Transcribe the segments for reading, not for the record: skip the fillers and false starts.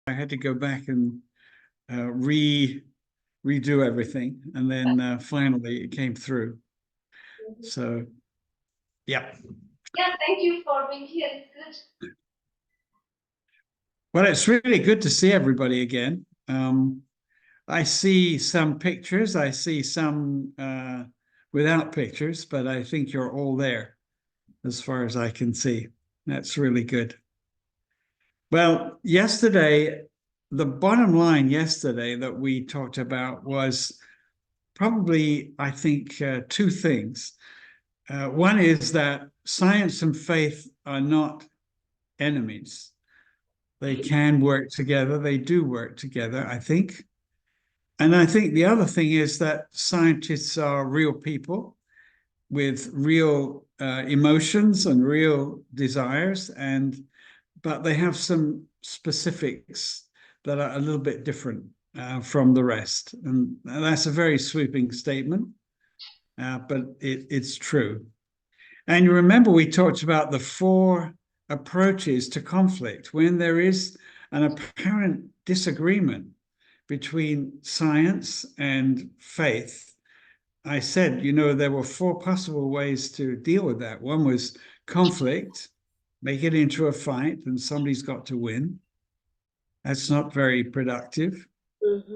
I had to go back and redo everything, and then finally it came through. So, yeah. Yeah, thank you for being here. It's good. Well, it's really good to see everybody again. I see some pictures. I see some without pictures, but I think you're all there as far as I can see. That's really good. Well, yesterday, the bottom line yesterday that we talked about was probably, I think, two things. One is that science and faith are not enemies. They can work together. They do work together, I think. And I think the other thing is that scientists are real people with real emotions and real desires, but they have some specifics that are a little bit different from the rest. And that's a very sweeping statement, but it's true. And you remember we talked about the four approaches to conflict when there is an apparent disagreement between science and faith. I said, there were four possible ways to deal with that. One was conflict, make it into a fight, and somebody's got to win. That's not very productive.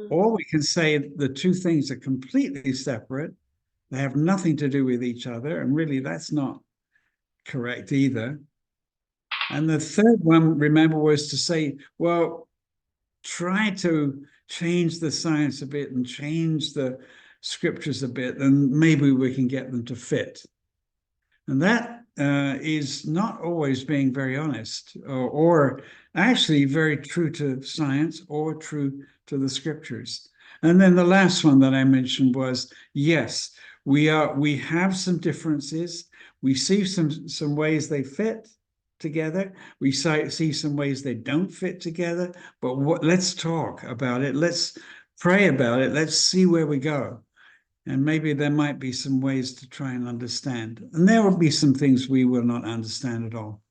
Or we can say the two things are completely separate. They have nothing to do with each other. And really, that's not correct either. And the third one, remember, was to say, well, try to change the science a bit and change the scriptures a bit, and maybe we can get them to fit. And that is not always being very honest, or actually very true to science or true to the scriptures. And then the last one that I mentioned was, yes, we have some differences. We see some ways they fit together. We see some ways they don't fit together. But let's talk about it. Let's pray about it. Let's see where we go. And maybe there might be some ways to try and understand. And there will be some things we will not understand at all.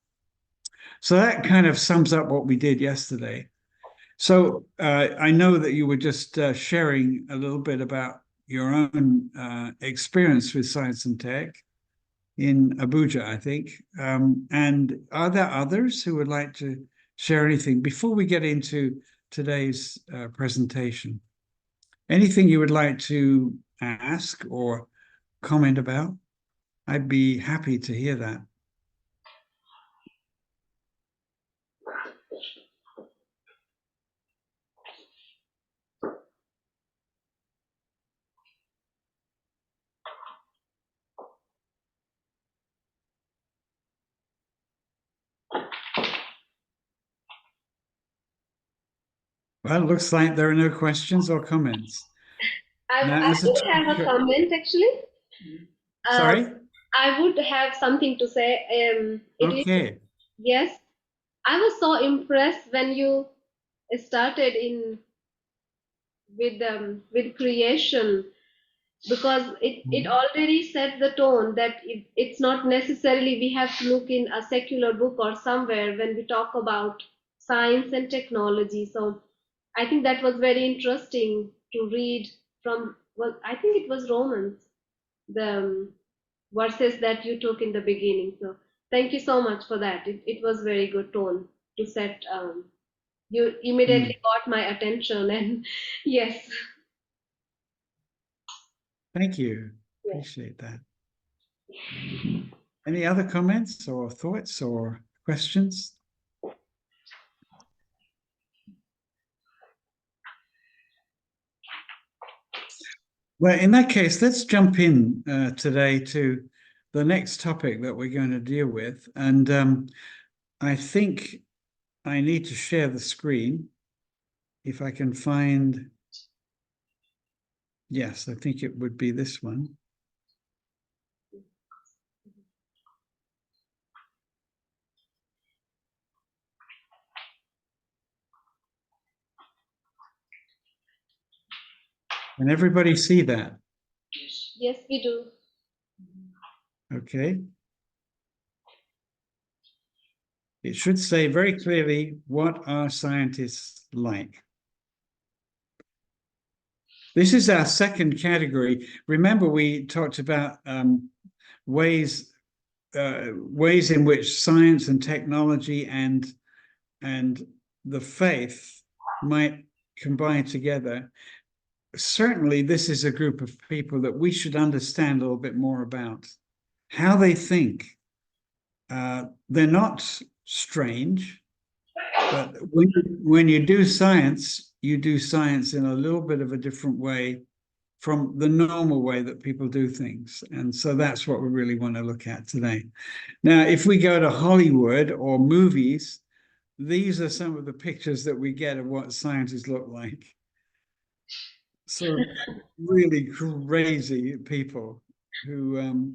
So that kind of sums up what we did yesterday. So I know that you were just sharing a little bit about your own experience with science and tech in Abuja, I think. And are there others who would like to share anything before we get into today's presentation? Anything you would like to ask or comment about? I'd be happy to hear that. Well, it looks like there are no questions or comments. I would have a comment actually. Sorry? I would have something to say. Okay. Yes, I was so impressed when you started with creation, because it already set the tone that it's not necessarily we have to look in a secular book or somewhere when we talk about science and technology. So I think that was very interesting to read from, well, I think it was Romans, the verses that you took in the beginning. So thank you so much for that. It was very good tone to set. You immediately got my attention, and yes. Thank you. Appreciate that. Any other comments or thoughts or questions? Well, in that case, let's jump in today to the next topic that we're going to deal with. And I think I need to share the screen. If I can find, yes, I think it would be this one. Can everybody see that? Yes, we do. Okay. It should say very clearly, what are scientists like? This is our second category. Remember, we talked about ways in which science and technology and the faith might combine together. Certainly, this is a group of people that we should understand a little bit more about how they think. They're not strange, but when you do science in a little bit of a different way from the normal way that people do things. And so that's what we really want to look at today. Now, if we go to Hollywood or movies, these are some of the pictures that we get of what scientists look like. Sort of really crazy people who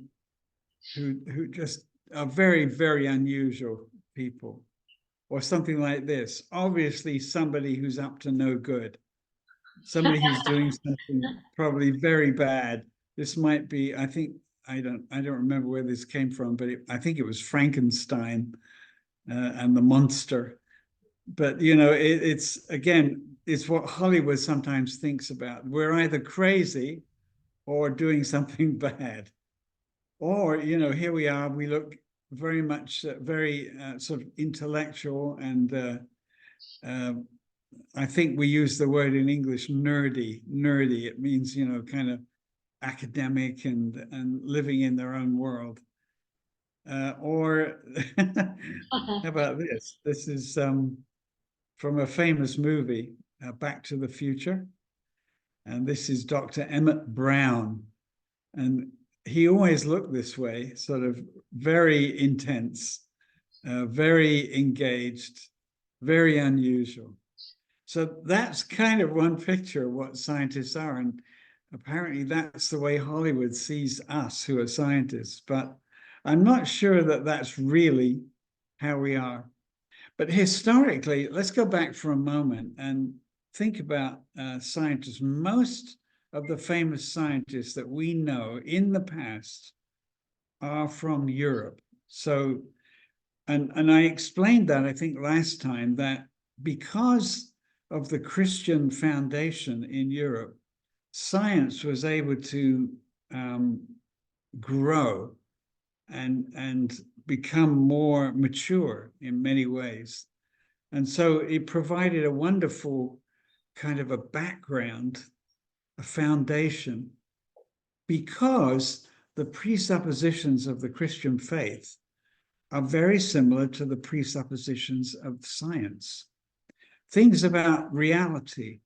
just are very, very unusual people. Or something like this. Obviously, somebody who's up to no good. Somebody who's doing something probably very bad. This might be, I don't remember where this came from, but I think it was Frankenstein and the monster. But it's again, it's what Hollywood sometimes thinks about. We're either crazy or doing something bad. Or, here we are, we look very much very sort of intellectual, and I think we use the word in English nerdy. It means kind of academic and living in their own world. Or how about this? This is from a famous movie, Back to the Future, and this is Dr. Emmett Brown, and he always looked this way, sort of very intense, very engaged, very unusual. So that's kind of one picture of what scientists are. And apparently that's the way Hollywood sees us who are scientists. But I'm not sure that that's really how we are. But historically, let's go back for a moment and think about scientists. Most of the famous scientists that we know in the past are from Europe. So, and I explained that, I think, last time, that because of the Christian foundation in Europe, science was able to grow and become more mature in many ways. And so it provided a wonderful kind of a background, a foundation, because the presuppositions of the Christian faith are very similar to the presuppositions of science. Things about reality,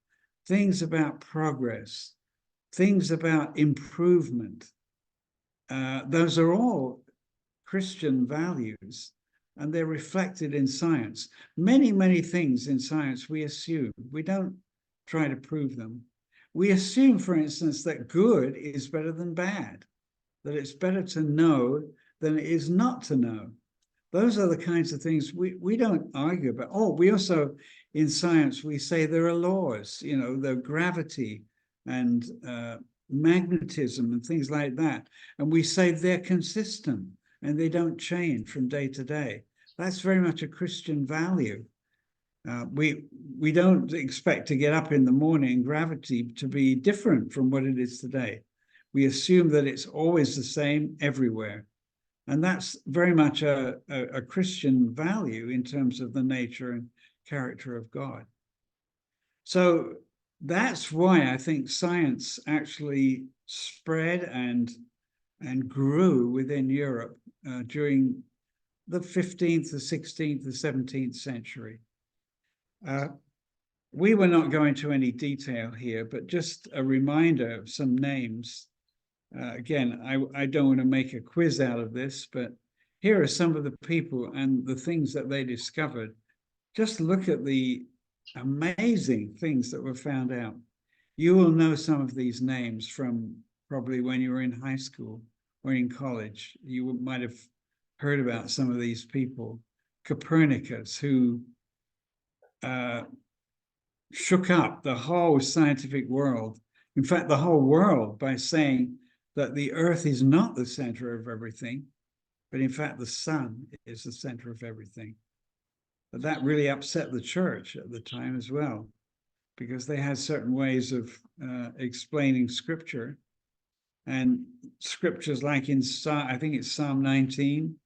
things about progress, things about improvement. Those are all Christian values, and they're reflected in science. Many, many things in science we assume. We don't try to prove them. We assume, for instance, that good is better than bad, that it's better to know than it is not to know. Those are the kinds of things we don't argue about. Oh, we also, in science, we say there are laws, the gravity and magnetism and things like that. And we say they're consistent and they don't change from day to day. That's very much a Christian value. We don't expect to get up in the morning, gravity to be different from what it is today. We assume that it's always the same everywhere. And that's very much a Christian value in terms of the nature and character of God. So that's why I think science actually spread and grew within Europe during the 15th, the 16th, the 17th century. We were not going to any detail here, but just a reminder of some names. Again, I don't want to make a quiz out of this, but here are some of the people and the things that they discovered. Just look at the amazing things that were found out. You will know some of these names from probably when you were in high school or in college. You might have heard about some of these people. Copernicus, who shook up the whole scientific world, in fact, the whole world, by saying that the Earth is not the center of everything, but in fact, the sun is the center of everything. But that really upset the church at the time as well, because they had certain ways of explaining scripture. And scriptures like in I think it's Psalm 19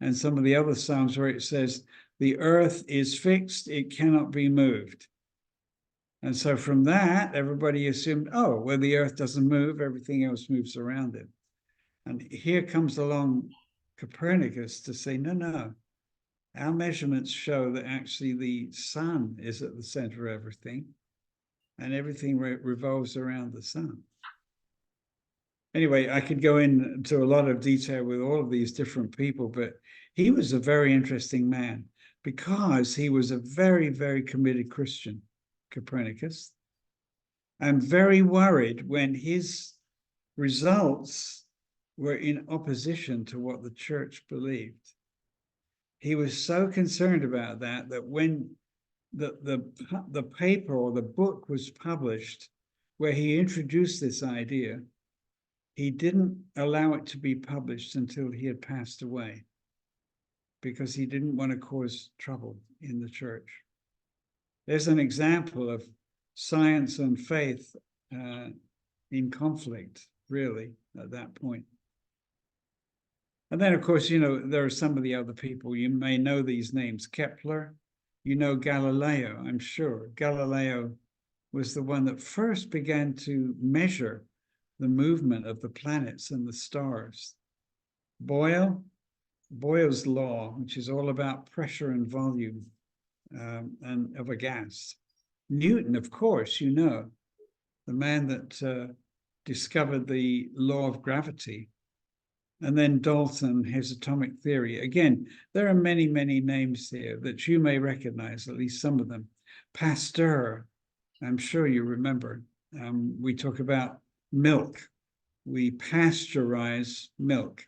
and some of the other Psalms where it says, the earth is fixed, it cannot be moved. And so from that, everybody assumed, oh, well, the earth doesn't move, everything else moves around it. And here comes along Copernicus to say, no, no, our measurements show that actually the sun is at the center of everything, and everything revolves around the sun. Anyway, I could go into a lot of detail with all of these different people, but he was a very interesting man because he was a very, very committed Christian, Copernicus, and very worried when his results were in opposition to what the church believed. He was so concerned about that when the paper or the book was published where he introduced this idea, he didn't allow it to be published until he had passed away because he didn't want to cause trouble in the church. There's an example of science and faith in conflict, really, at that point. And then, of course, you know, there are some of the other people. You may know these names. Kepler, you know Galileo, I'm sure. Galileo was the one that first began to measure the movement of the planets and the stars. Boyle's law, which is all about pressure and volume and of a gas. Newton, of course, you know, the man that discovered the law of gravity. And then Dalton, his atomic theory. Again, there are many, many names here that you may recognize, at least some of them. Pasteur, I'm sure you remember. We talk about milk. We pasteurize milk.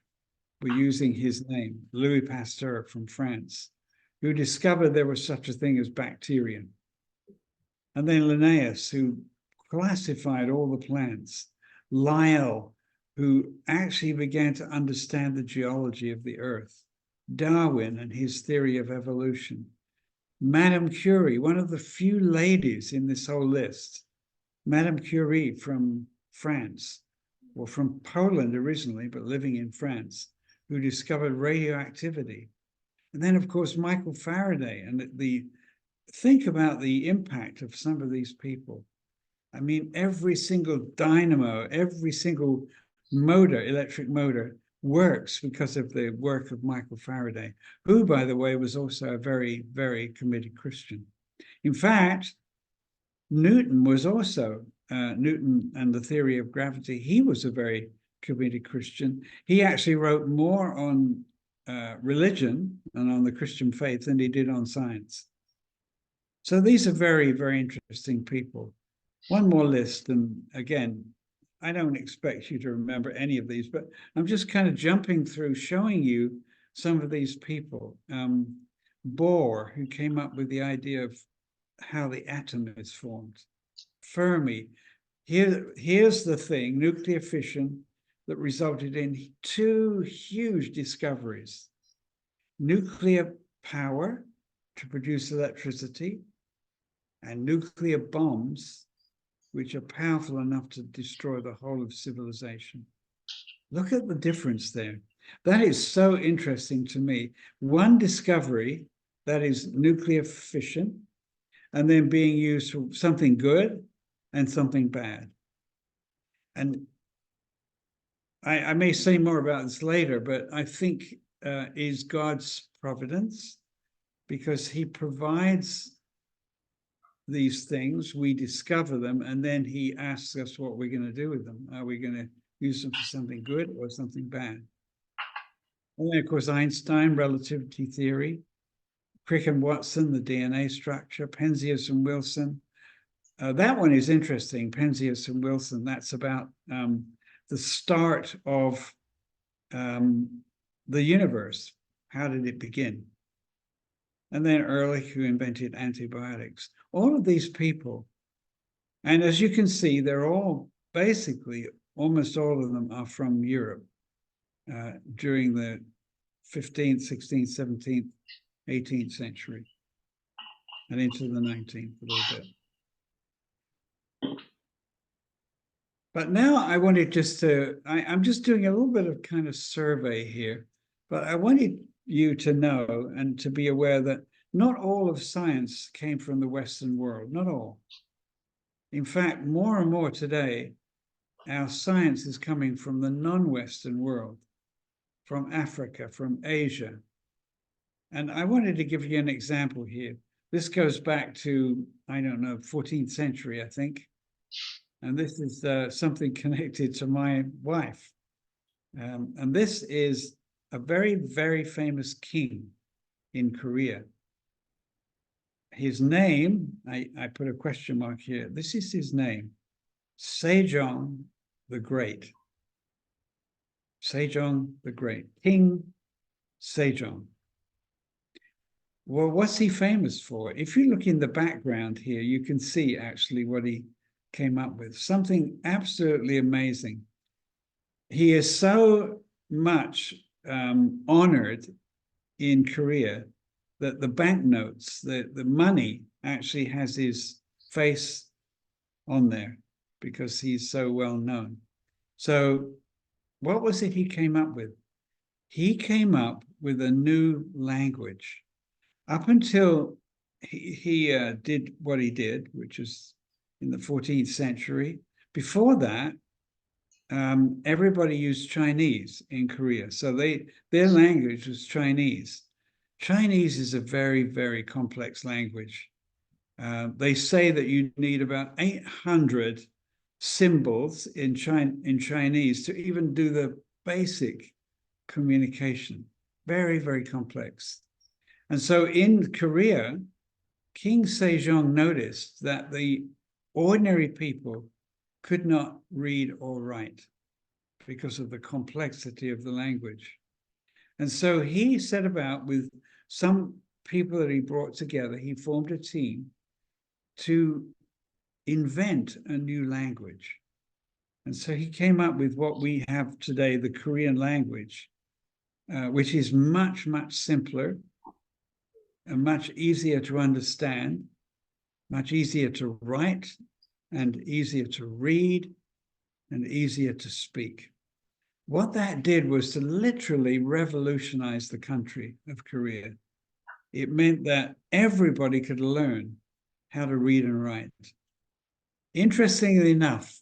We're using his name, Louis Pasteur from France, who discovered there was such a thing as bacteria. And then Linnaeus, who classified all the plants. Lyell, who actually began to understand the geology of the earth. Darwin and his theory of evolution. Madame Curie, one of the few ladies in this whole list. Madame Curie from France, or from Poland originally, but living in France, who discovered radioactivity. And then, of course, Michael Faraday. And think about the impact of some of these people. I mean, every single dynamo, every single motor, electric motor, works because of the work of Michael Faraday, who, by the way, was also a very, very committed Christian. In fact, Newton was also, Newton and the theory of gravity, he was a very committed Christian. He actually wrote more on religion and on the Christian faith than he did on science. So these are very, very interesting people. One more list, and again, I don't expect you to remember any of these, but I'm just kind of jumping through, showing you some of these people. Bohr, who came up with the idea of how the atom is formed. Fermi, here's the thing, nuclear fission, that resulted in two huge discoveries. Nuclear power to produce electricity, and nuclear bombs, which are powerful enough to destroy the whole of civilization. Look at the difference there. That is so interesting to me. One discovery, that is nuclear fission, and then being used for something good and something bad. And I may say more about this later, but I think is God's providence, because he provides these things, we discover them, and then he asks us what we're going to do with them. Are we going to use them for something good or something bad? And then, of course, Einstein, relativity theory, Crick and Watson, the DNA structure, Penzias and Wilson. That one is interesting, Penzias and Wilson. That's about the start of the universe. How did it begin? And then Ehrlich, who invented antibiotics. All of these people, and as you can see, they're all basically, almost all of them are from Europe during the 15th, 16th, 17th, 18th century. and into the 19th a little bit. But now I wanted just to, I'm just doing a little bit of kind of survey here, but I wanted you to know and to be aware that not all of science came from the Western world, not all. In fact, more and more today, our science is coming from the non-Western world, from Africa, from Asia. And I wanted to give you an example here. This goes back to, I don't know, 14th century, I think. And this is something connected to my wife. And this is a very, very famous king in Korea. His name, I put a question mark here. This is his name, Sejong the Great. Sejong the Great, King Sejong. Well, what's he famous for? If you look in the background here, you can see actually what he came up with. Something absolutely amazing. He is so much honored in Korea that the banknotes, the money actually has his face on there because he's so well known. So what was it he came up with? He came up with a new language. Up until he did what he did, which is in the 14th century, before that, everybody used Chinese in Korea. So their language was Chinese. Chinese is a very, very complex language. They say that you need about 800 symbols in Chinese to even do the basic communication. Very, very complex. And so in Korea, King Sejong noticed that the ordinary people could not read or write because of the complexity of the language. And so he set about with some people that he brought together, he formed a team to invent a new language. And so he came up with what we have today, the Korean language, which is much, much simpler and much easier to understand, much easier to write, and easier to read, and easier to speak. What that did was to literally revolutionize the country of Korea. It meant that everybody could learn how to read and write. Interestingly enough,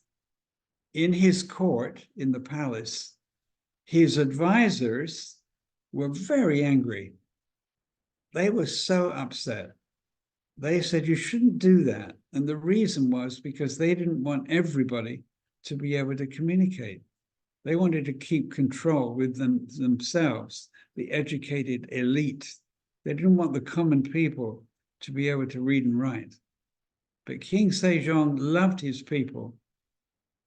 in his court, in the palace, his advisors were very angry. They were so upset. They said, you shouldn't do that. And the reason was because they didn't want everybody to be able to communicate. They wanted to keep control with themselves, the educated elite. They didn't want the common people to be able to read and write. But King Sejong loved his people,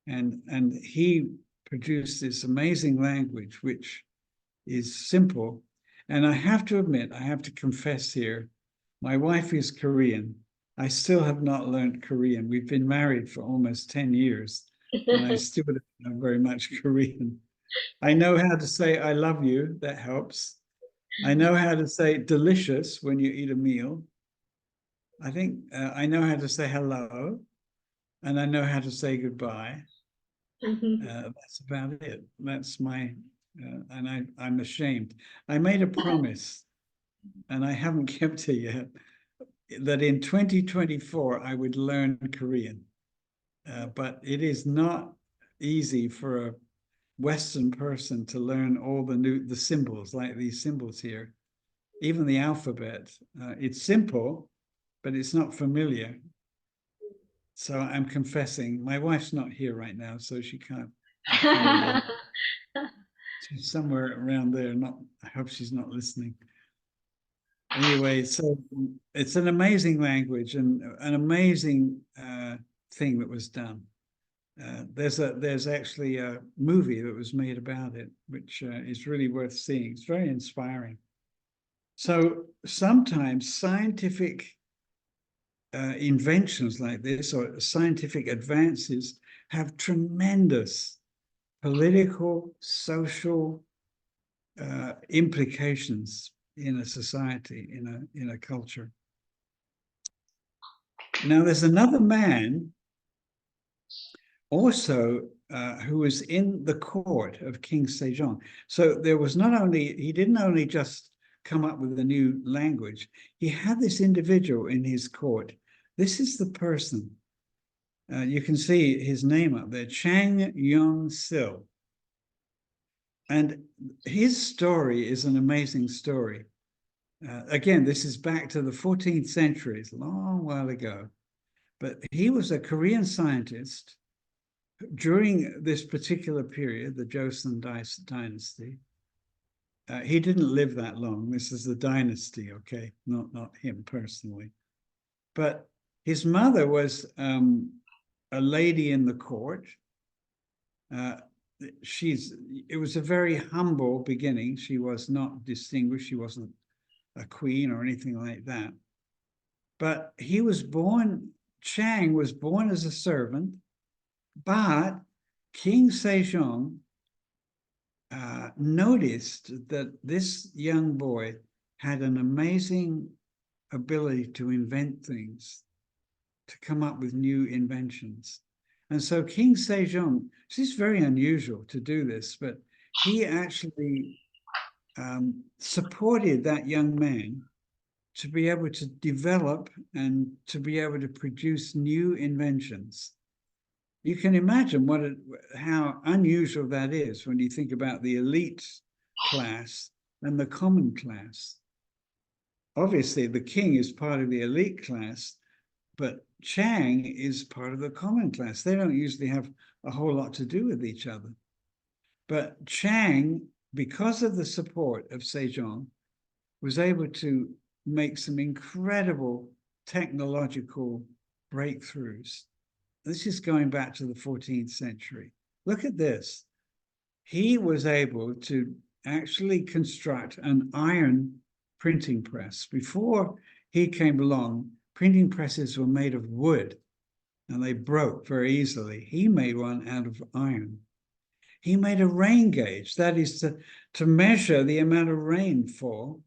and he produced this amazing language, which is simple. And I have to admit, I have to confess here, my wife is Korean. I still have not learned Korean. We've been married for almost 10 years, and I still don't know very much Korean. I know how to say I love you, that helps. I know how to say delicious when you eat a meal. I think I know how to say hello, and I know how to say goodbye. That's about it. That's my, and I'm ashamed. I made a promise, and I haven't kept it yet, that in 2024 I would learn Korean. But it is not easy for a Western person to learn all the symbols, like these symbols here, even the alphabet. It's simple, but it's not familiar. So I'm confessing, my wife's not here right now, so she can't. She's somewhere around there. I hope she's not listening. Anyway, so it's an amazing language and an amazing thing that was done. There's actually a movie that was made about it, which is really worth seeing. It's very inspiring. So sometimes scientific inventions like this or scientific advances have tremendous political, social implications in a society, in a culture. Now, there's another man also who was in the court of King Sejong. So there was not only, he didn't only just come up with a new language, he had this individual in his court. This is the person. You can see his name up there, Chang Yong-sil. And his story is an amazing story. Again, this is back to the 14th century, it's a long while ago. But he was a Korean scientist during this particular period, the Joseon dynasty. He didn't live that long. This is the dynasty, okay, not him personally. But his mother was a lady in the court. It was a very humble beginning. She was not distinguished. She wasn't a queen or anything like that. But he was born, Chang was born as a servant, but King Sejong noticed that this young boy had an amazing ability to invent things, to come up with new inventions. And so King Sejong, this is very unusual to do this, but he actually supported that young man to be able to develop and to be able to produce new inventions. You can imagine how unusual that is when you think about the elite class and the common class. Obviously, the king is part of the elite class, but Chang is part of the common class. They don't usually have a whole lot to do with each other. But Chang, because of the support of Sejong, was able to make some incredible technological breakthroughs. This is going back to the 14th century. Look at this. He was able to actually construct an iron printing press. Before he came along, printing presses were made of wood and they broke very easily. He made one out of iron. He made a rain gauge, that is to measure the amount of rainfall.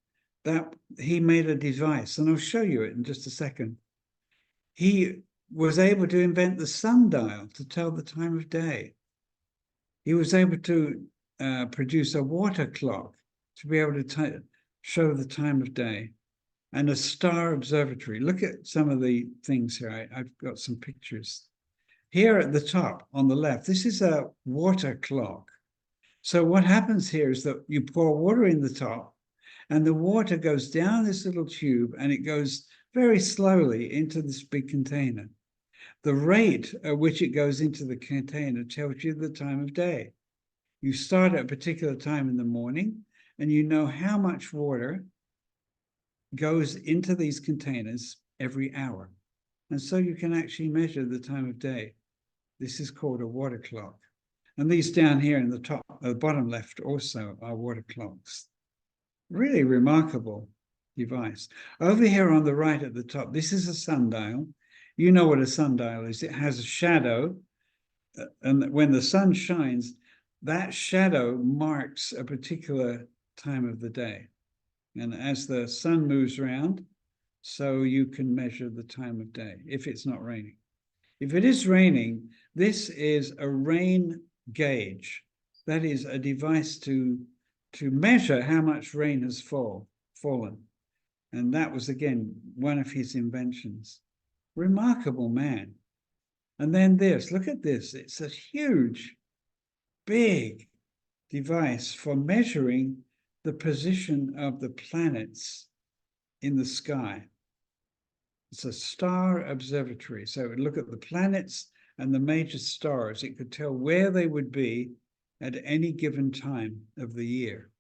That he made a device, and I'll show you it in just a second. He was able to invent the sundial to tell the time of day. He was able to produce a water clock to be able to show the time of day, and a star observatory. Look at some of the things here. I've got some pictures. Here at the top on the left, this is a water clock. So what happens here is that you pour water in the top, and the water goes down this little tube and it goes very slowly into this big container. The rate at which it goes into the container tells you the time of day. You start at a particular time in the morning and you know how much water goes into these containers every hour. And so you can actually measure the time of day. This is called a water clock. And these down here in the top, the bottom left also are water clocks. Really remarkable device. Over here on the right at the top, this is a sundial. You know what a sundial is. It has a shadow, and when the sun shines, that shadow marks a particular time of the day. And as the sun moves around, so you can measure the time of day, if it's not raining. If it is raining, this is a rain gauge. That is a device to measure how much rain has fallen. And that was, again, one of his inventions. Remarkable man. And then this, look at this. It's a huge, big device for measuring the position of the planets in the sky. It's a star observatory. So it would look at the planets and the major stars. It could tell where they would be at any given time of the year.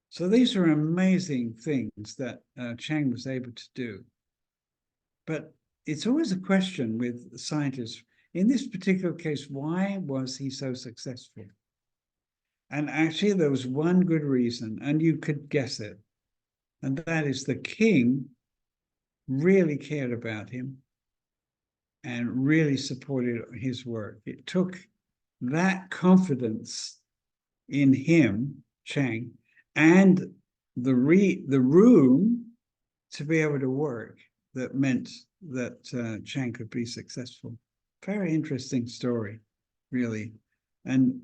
So these are amazing things that Chang was able to do. But it's always a question with scientists. In this particular case, why was he so successful? And actually, there was one good reason, and you could guess it. And that is the king really cared about him and really supported his work. It took that confidence in him, Chang, and the room to be able to work. that meant that Chang could be successful. Very interesting story, really. And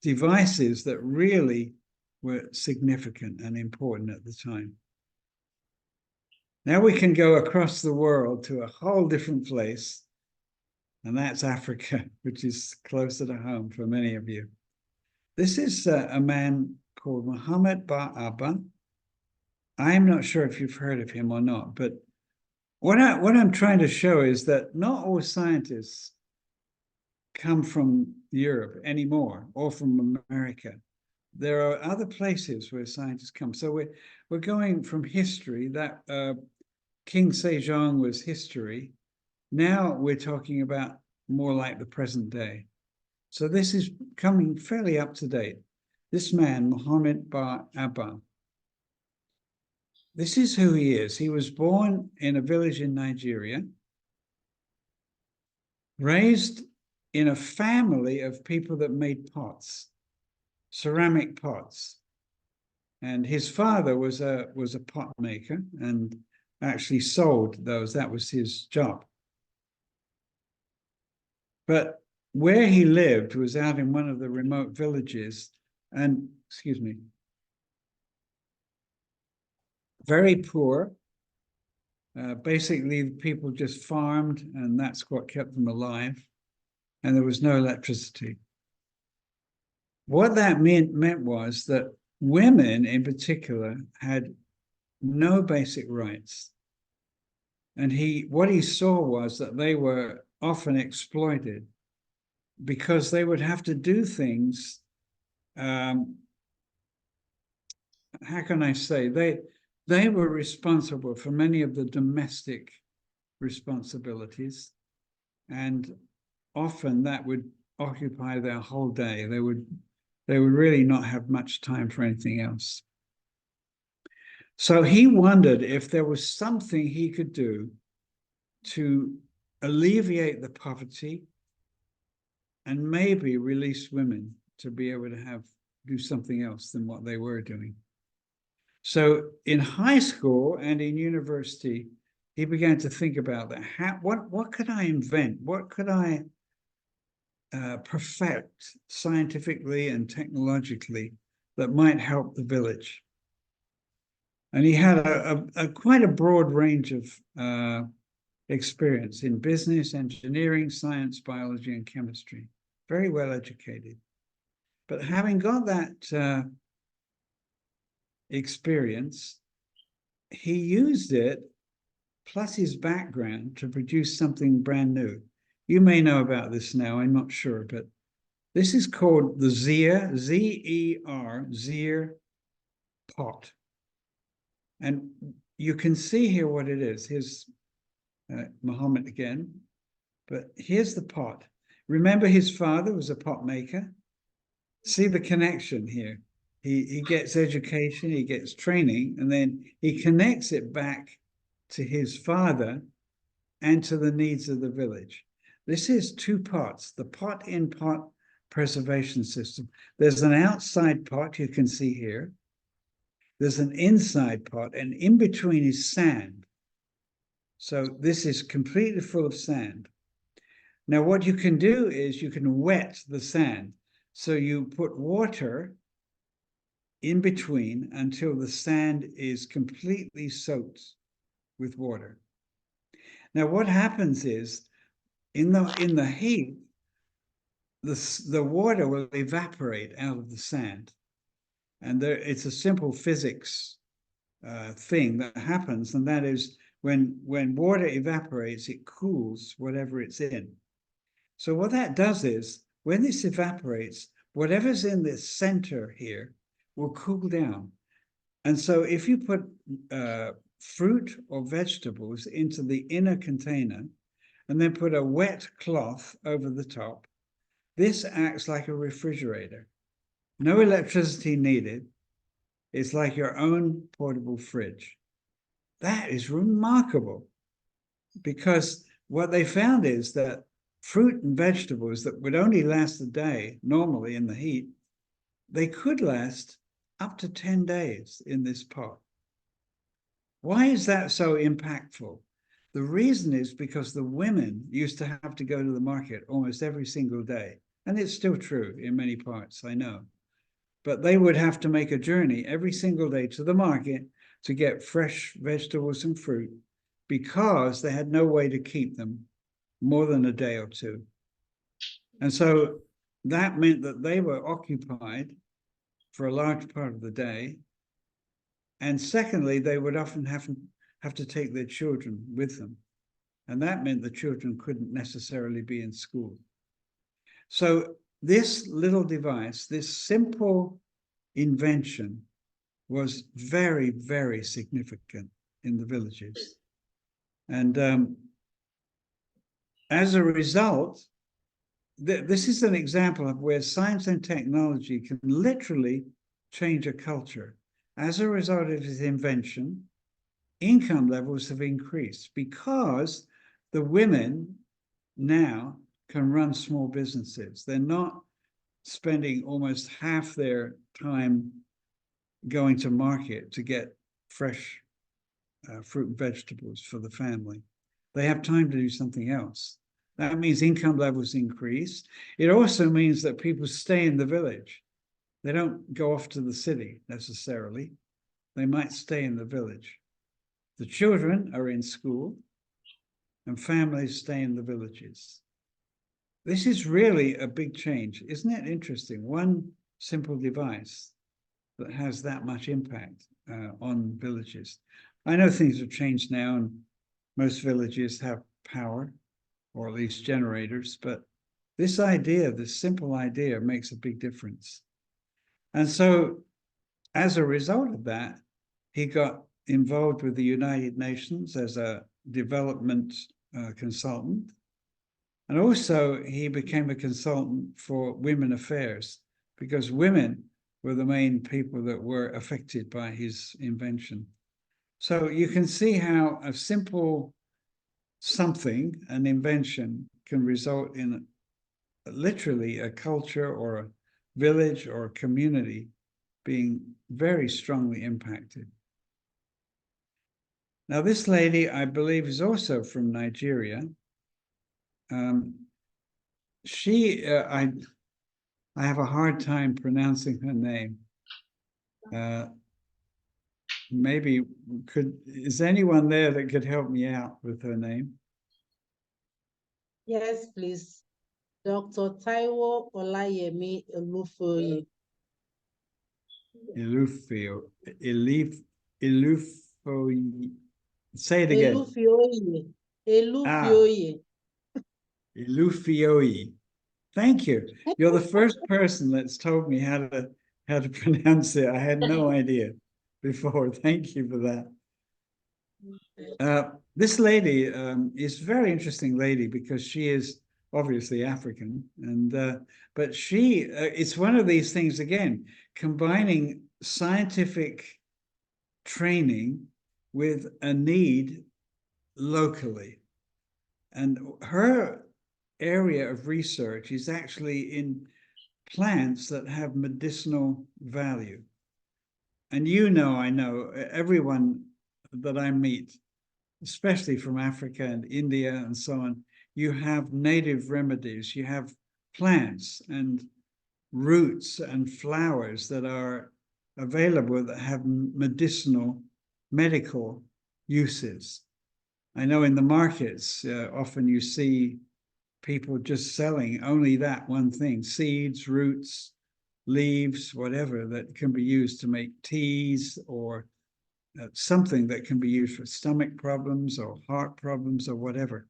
devices that really were significant and important at the time. Now we can go across the world to a whole different place, and that's Africa, which is closer to home for many of you. This is a man called Muhammad Ba Abba. I'm not sure if you've heard of him or not, but what I'm trying to show is that not all scientists come from Europe anymore or from America. There are other places where scientists come. So we're going from history, that King Sejong was history. Now we're talking about more like the present day. So this is coming fairly up to date. This man, Muhammad Ba Abba, this is who he is. He was born in a village in Nigeria, raised in a family of people that made pots, ceramic pots. And his father was a pot maker and actually sold those. That was his job. But where he lived was out in one of the remote villages, and, excuse me, very poor. Basically, people just farmed, and that's what kept them alive. And there was no electricity. What that meant was that women in particular had no basic rights. And what he saw was that they were often exploited because they would have to do things, how can I say, they were responsible for many of the domestic responsibilities, and often that would occupy their whole day. They would really not have much time for anything else. So he wondered if there was something he could do to alleviate the poverty and maybe release women to be able to do something else than what they were doing. So in high school and in university, he began to think about that. What could I invent? What could I perfect scientifically and technologically that might help the village? And he had quite a broad range of experience in business, engineering, science, biology, and chemistry. Very well educated. But having got that experience, he used it, plus his background, to produce something brand new. You may know about this now, I'm not sure, but this is called the Zeer, Z-E-R, Zeer pot. And you can see here what it is. Here's Muhammad again, but here's the pot. Remember, his father was a pot maker. See the connection here. He gets education, he gets training, and then he connects it back to his father and to the needs of the village. This is two pots, the pot-in-pot preservation system. There's an outside pot you can see here. There's an inside pot, and in between is sand. So this is completely full of sand. Now, what you can do is you can wet the sand. So you put water in between until the sand is completely soaked with water. Now, what happens is in the heat, the water will evaporate out of the sand. And it's a simple physics thing that happens, and that is when water evaporates, it cools whatever it's in. So what that does is, when this evaporates, whatever's in the center here will cool down. And so if you put fruit or vegetables into the inner container and then put a wet cloth over the top, this acts like a refrigerator. No electricity needed. It's like your own portable fridge. That is remarkable, because what they found is that fruit and vegetables that would only last a day normally in the heat, they could last up to 10 days in this pot. Why is that so impactful? The reason is because the women used to have to go to the market almost every single day. And it's still true in many parts, I know. But they would have to make a journey every single day to the market to get fresh vegetables and fruit because they had no way to keep them more than a day or two. And so that meant that they were occupied for a large part of the day. And secondly, they would often have to take their children with them. And that meant the children couldn't necessarily be in school. So this little device, this simple invention, was very, very significant in the villages. And as a result, this is an example of where science and technology can literally change a culture. As a result of his invention, income levels have increased because the women now can run small businesses. They're not spending almost half their time going to market to get fresh fruit and vegetables for the family. They have time to do something else. That means income levels increase. It also means that people stay in the village. They don't go off to the city necessarily. They might stay in the village. The children are in school and families stay in the villages. This is really a big change. Isn't it interesting? One simple device that has that much impact on villages. I know things have changed now and most villages have power, or at least generators, but this idea, this simple idea, makes a big difference. And so as a result of that, he got involved with the United Nations as a development consultant. And also he became a consultant for women affairs because women were the main people that were affected by his invention. So you can see how a simple something, an invention, can result in literally a culture or a village or a community being very strongly impacted. Now, this lady, I believe, is also from Nigeria. I have a hard time pronouncing her name. Maybe is anyone there that could help me out with her name? Yes, please. Dr. Taiwo Olayemi Elufoye. Elufoye. Say it again. Elufioye. Elufioye. Elufioye. Thank you. You're the first person that's told me how to pronounce it. I had no idea before. Thank you for that. This lady is a very interesting lady because she is obviously African, and but it's one of these things again, combining scientific training with a need locally. And her area of research is actually in plants that have medicinal value. And I know, everyone that I meet, especially from Africa and India and so on, you have native remedies, you have plants and roots and flowers that are available that have medical uses. I know in the markets, often you see people just selling only that one thing, seeds, roots, leaves, whatever, that can be used to make teas or something that can be used for stomach problems or heart problems or whatever.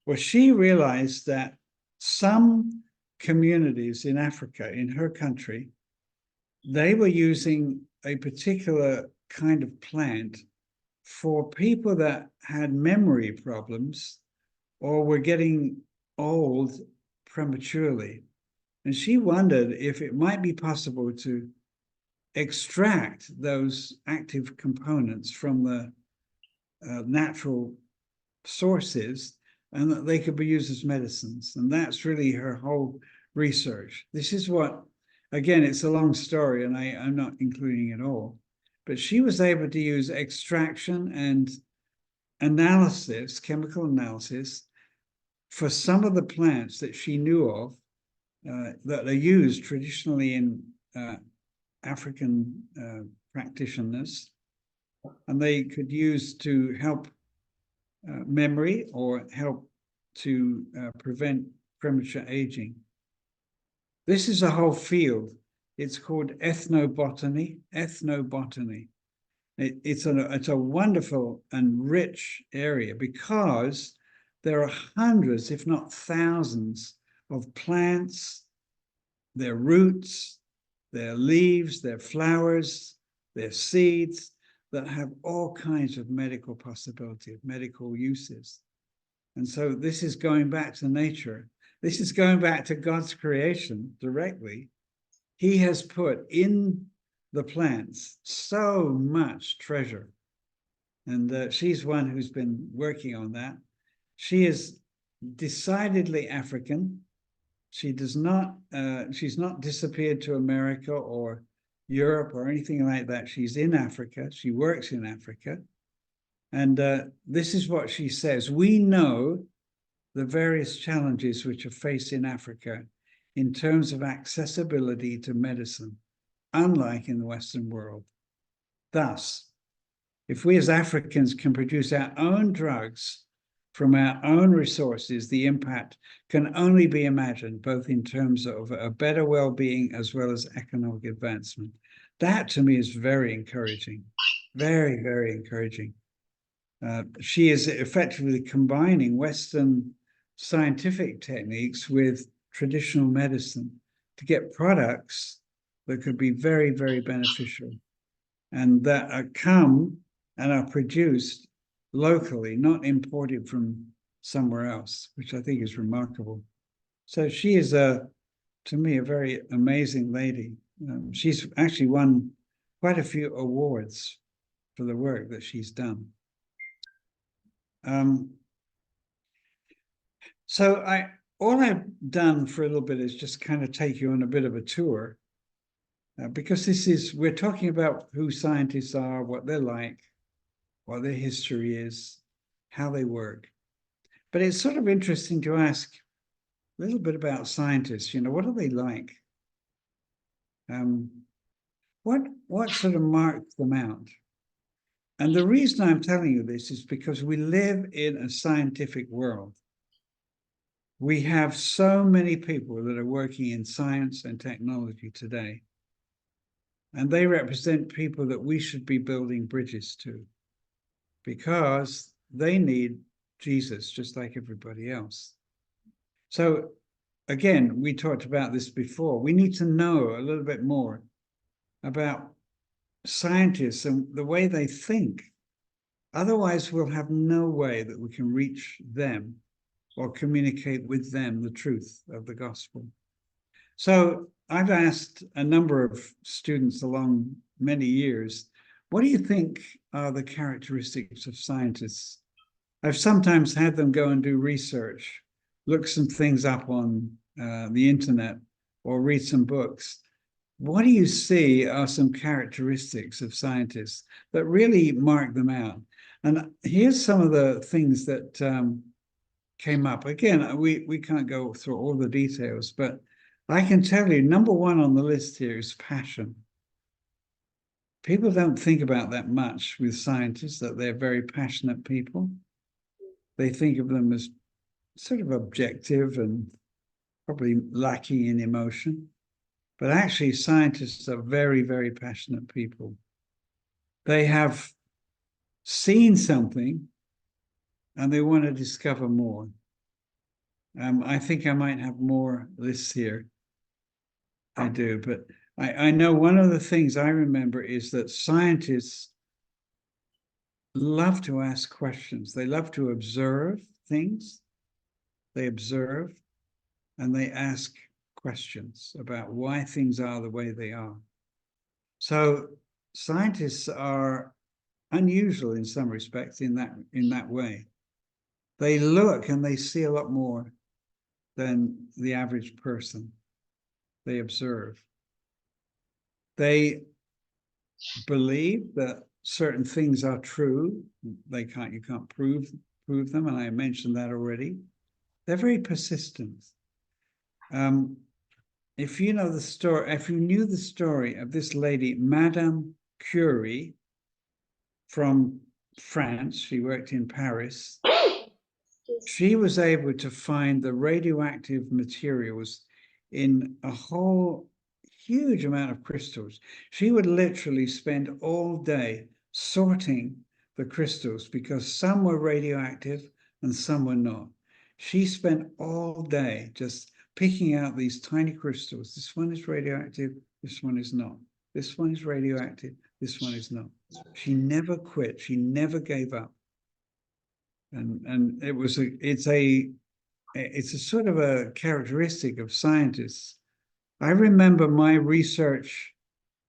Well, she realized that some communities in Africa, in her country, they were using a particular kind of plant for people that had memory problems or were getting old prematurely. And she wondered if it might be possible to extract those active components from the natural sources and that they could be used as medicines. And that's really her whole research. This is what, again, it's a long story and I'm not including it all, but she was able to use extraction analysis, chemical analysis, for some of the plants that she knew of that are used traditionally in African practitioners, and they could use to help memory or help to prevent premature aging. This is a whole field. It's called ethnobotany. Ethnobotany. It's a wonderful and rich area because there are hundreds, if not thousands, of plants, their roots, their leaves, their flowers, their seeds that have all kinds of medical possibility, medical uses. And so this is going back to nature. This is going back to God's creation directly. He has put in the plants so much treasure. And she's one who's been working on that. She is decidedly African. She does not, she's not disappeared to America or Europe or anything like that. She's in Africa. She works in Africa. And this is what she says. We know the various challenges which are faced in Africa in terms of accessibility to medicine, unlike in the Western world. Thus, if we as Africans can produce our own drugs from our own resources, the impact can only be imagined, both in terms of a better well-being as well as economic advancement. That to me is very encouraging, very, very encouraging. She is effectively combining Western scientific techniques with traditional medicine to get products that could be very, very beneficial and that come and are produced locally, not imported from somewhere else, which I think is remarkable. So she is, to me, a very amazing lady. She's actually won quite a few awards for the work that she's done. So all I've done for a little bit is just kind of take you on a bit of a tour, because we're talking about who scientists are, what they're like, what their history is, how they work. But it's sort of interesting to ask a little bit about scientists. What are they like? What sort of marks them out? And the reason I'm telling you this is because we live in a scientific world. We have so many people that are working in science and technology today, and they represent people that we should be building bridges to, because they need Jesus just like everybody else. So again, we talked about this before. We need to know a little bit more about scientists and the way they think. Otherwise, we'll have no way that we can reach them or communicate with them the truth of the gospel. So I've asked a number of students along many years, what do you think are the characteristics of scientists? I've sometimes had them go and do research, look some things up on the internet or read some books. What do you see are some characteristics of scientists that really mark them out? And here's some of the things that came up. Again, we can't go through all the details, but I can tell you, number one on the list here is passion. People don't think about that much with scientists, that they're very passionate people. They think of them as sort of objective and probably lacking in emotion. But actually, scientists are very, very passionate people. They have seen something and they want to discover more. I think I might have more lists here. I do, but I know one of the things I remember is that scientists love to ask questions. They love to observe things. They observe and they ask questions about why things are the way they are. So scientists are unusual in some respects in that way. They look and they see a lot more than the average person. They observe. They believe that certain things are true. You can't prove them, and I mentioned that already. They're very persistent. If you know the story, if you knew the story of this lady, Madame Curie, from France, she worked in Paris. She was able to find the radioactive materials in a whole huge amount of crystals. She would literally spend all day sorting the crystals because some were radioactive and some were not. She spent all day just picking out these tiny crystals. This one is radioactive, this one is not. This one is radioactive, this one is not. She never quit, she never gave up. And it's a sort of a characteristic of scientists. I remember my research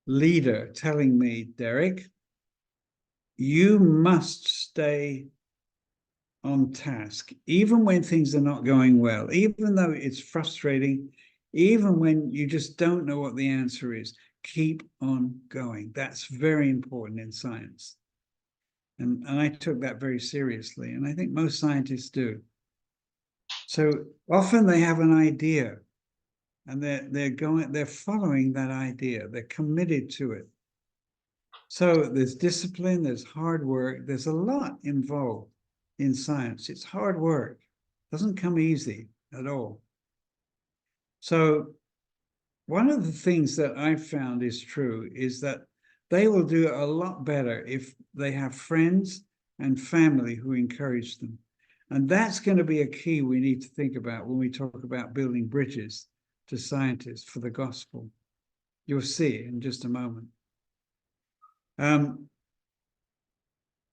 leader telling me, Derek, you must stay on task, even when things are not going well, even though it's frustrating, even when you just don't know what the answer is, keep on going. That's very important in science. And I took that very seriously, and I think most scientists do. So often they have an idea, and they're following that idea. They're committed to it. So there's discipline, there's hard work, there's a lot involved in science. It's hard work. It doesn't come easy at all. So one of the things that I've found is true is that they will do a lot better if they have friends and family who encourage them. And that's going to be a key we need to think about when we talk about building bridges to scientists for the gospel. You'll see in just a moment.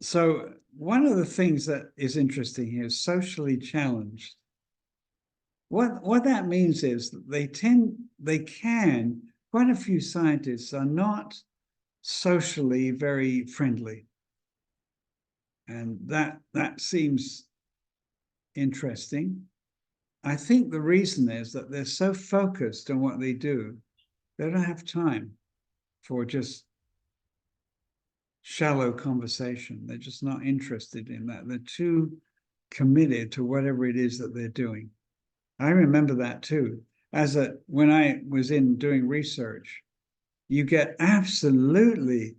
So one of the things that is interesting here is socially challenged. What that means is that quite a few scientists are not socially very friendly. And that seems interesting. I think the reason is that they're so focused on what they do, they don't have time for just shallow conversation. They're just not interested in that. They're too committed to whatever it is that they're doing. I remember that too. When I was doing research, you get absolutely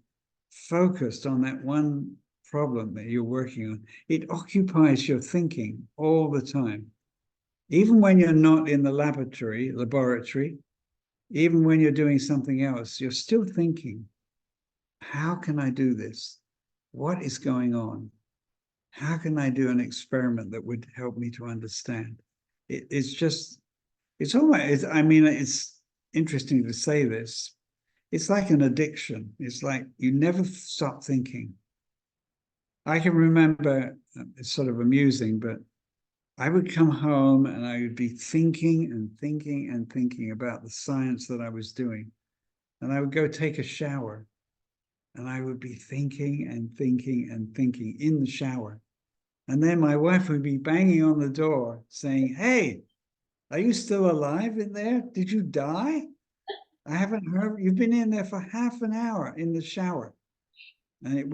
focused on that one problem that you're working on. It occupies your thinking all the time. Even when you're not in the laboratory, even when you're doing something else, you're still thinking, how can I do this? What is going on? How can I do an experiment that would help me to understand? It's interesting to say this. It's like an addiction. It's like you never stop thinking. I can remember, it's sort of amusing, but I would come home and I would be thinking and thinking and thinking about the science that I was doing. And I would go take a shower and I would be thinking and thinking and thinking in the shower. And then my wife would be banging on the door saying, hey, are you still alive in there? Did you die? I haven't heard. You've been in there for half an hour in the shower. And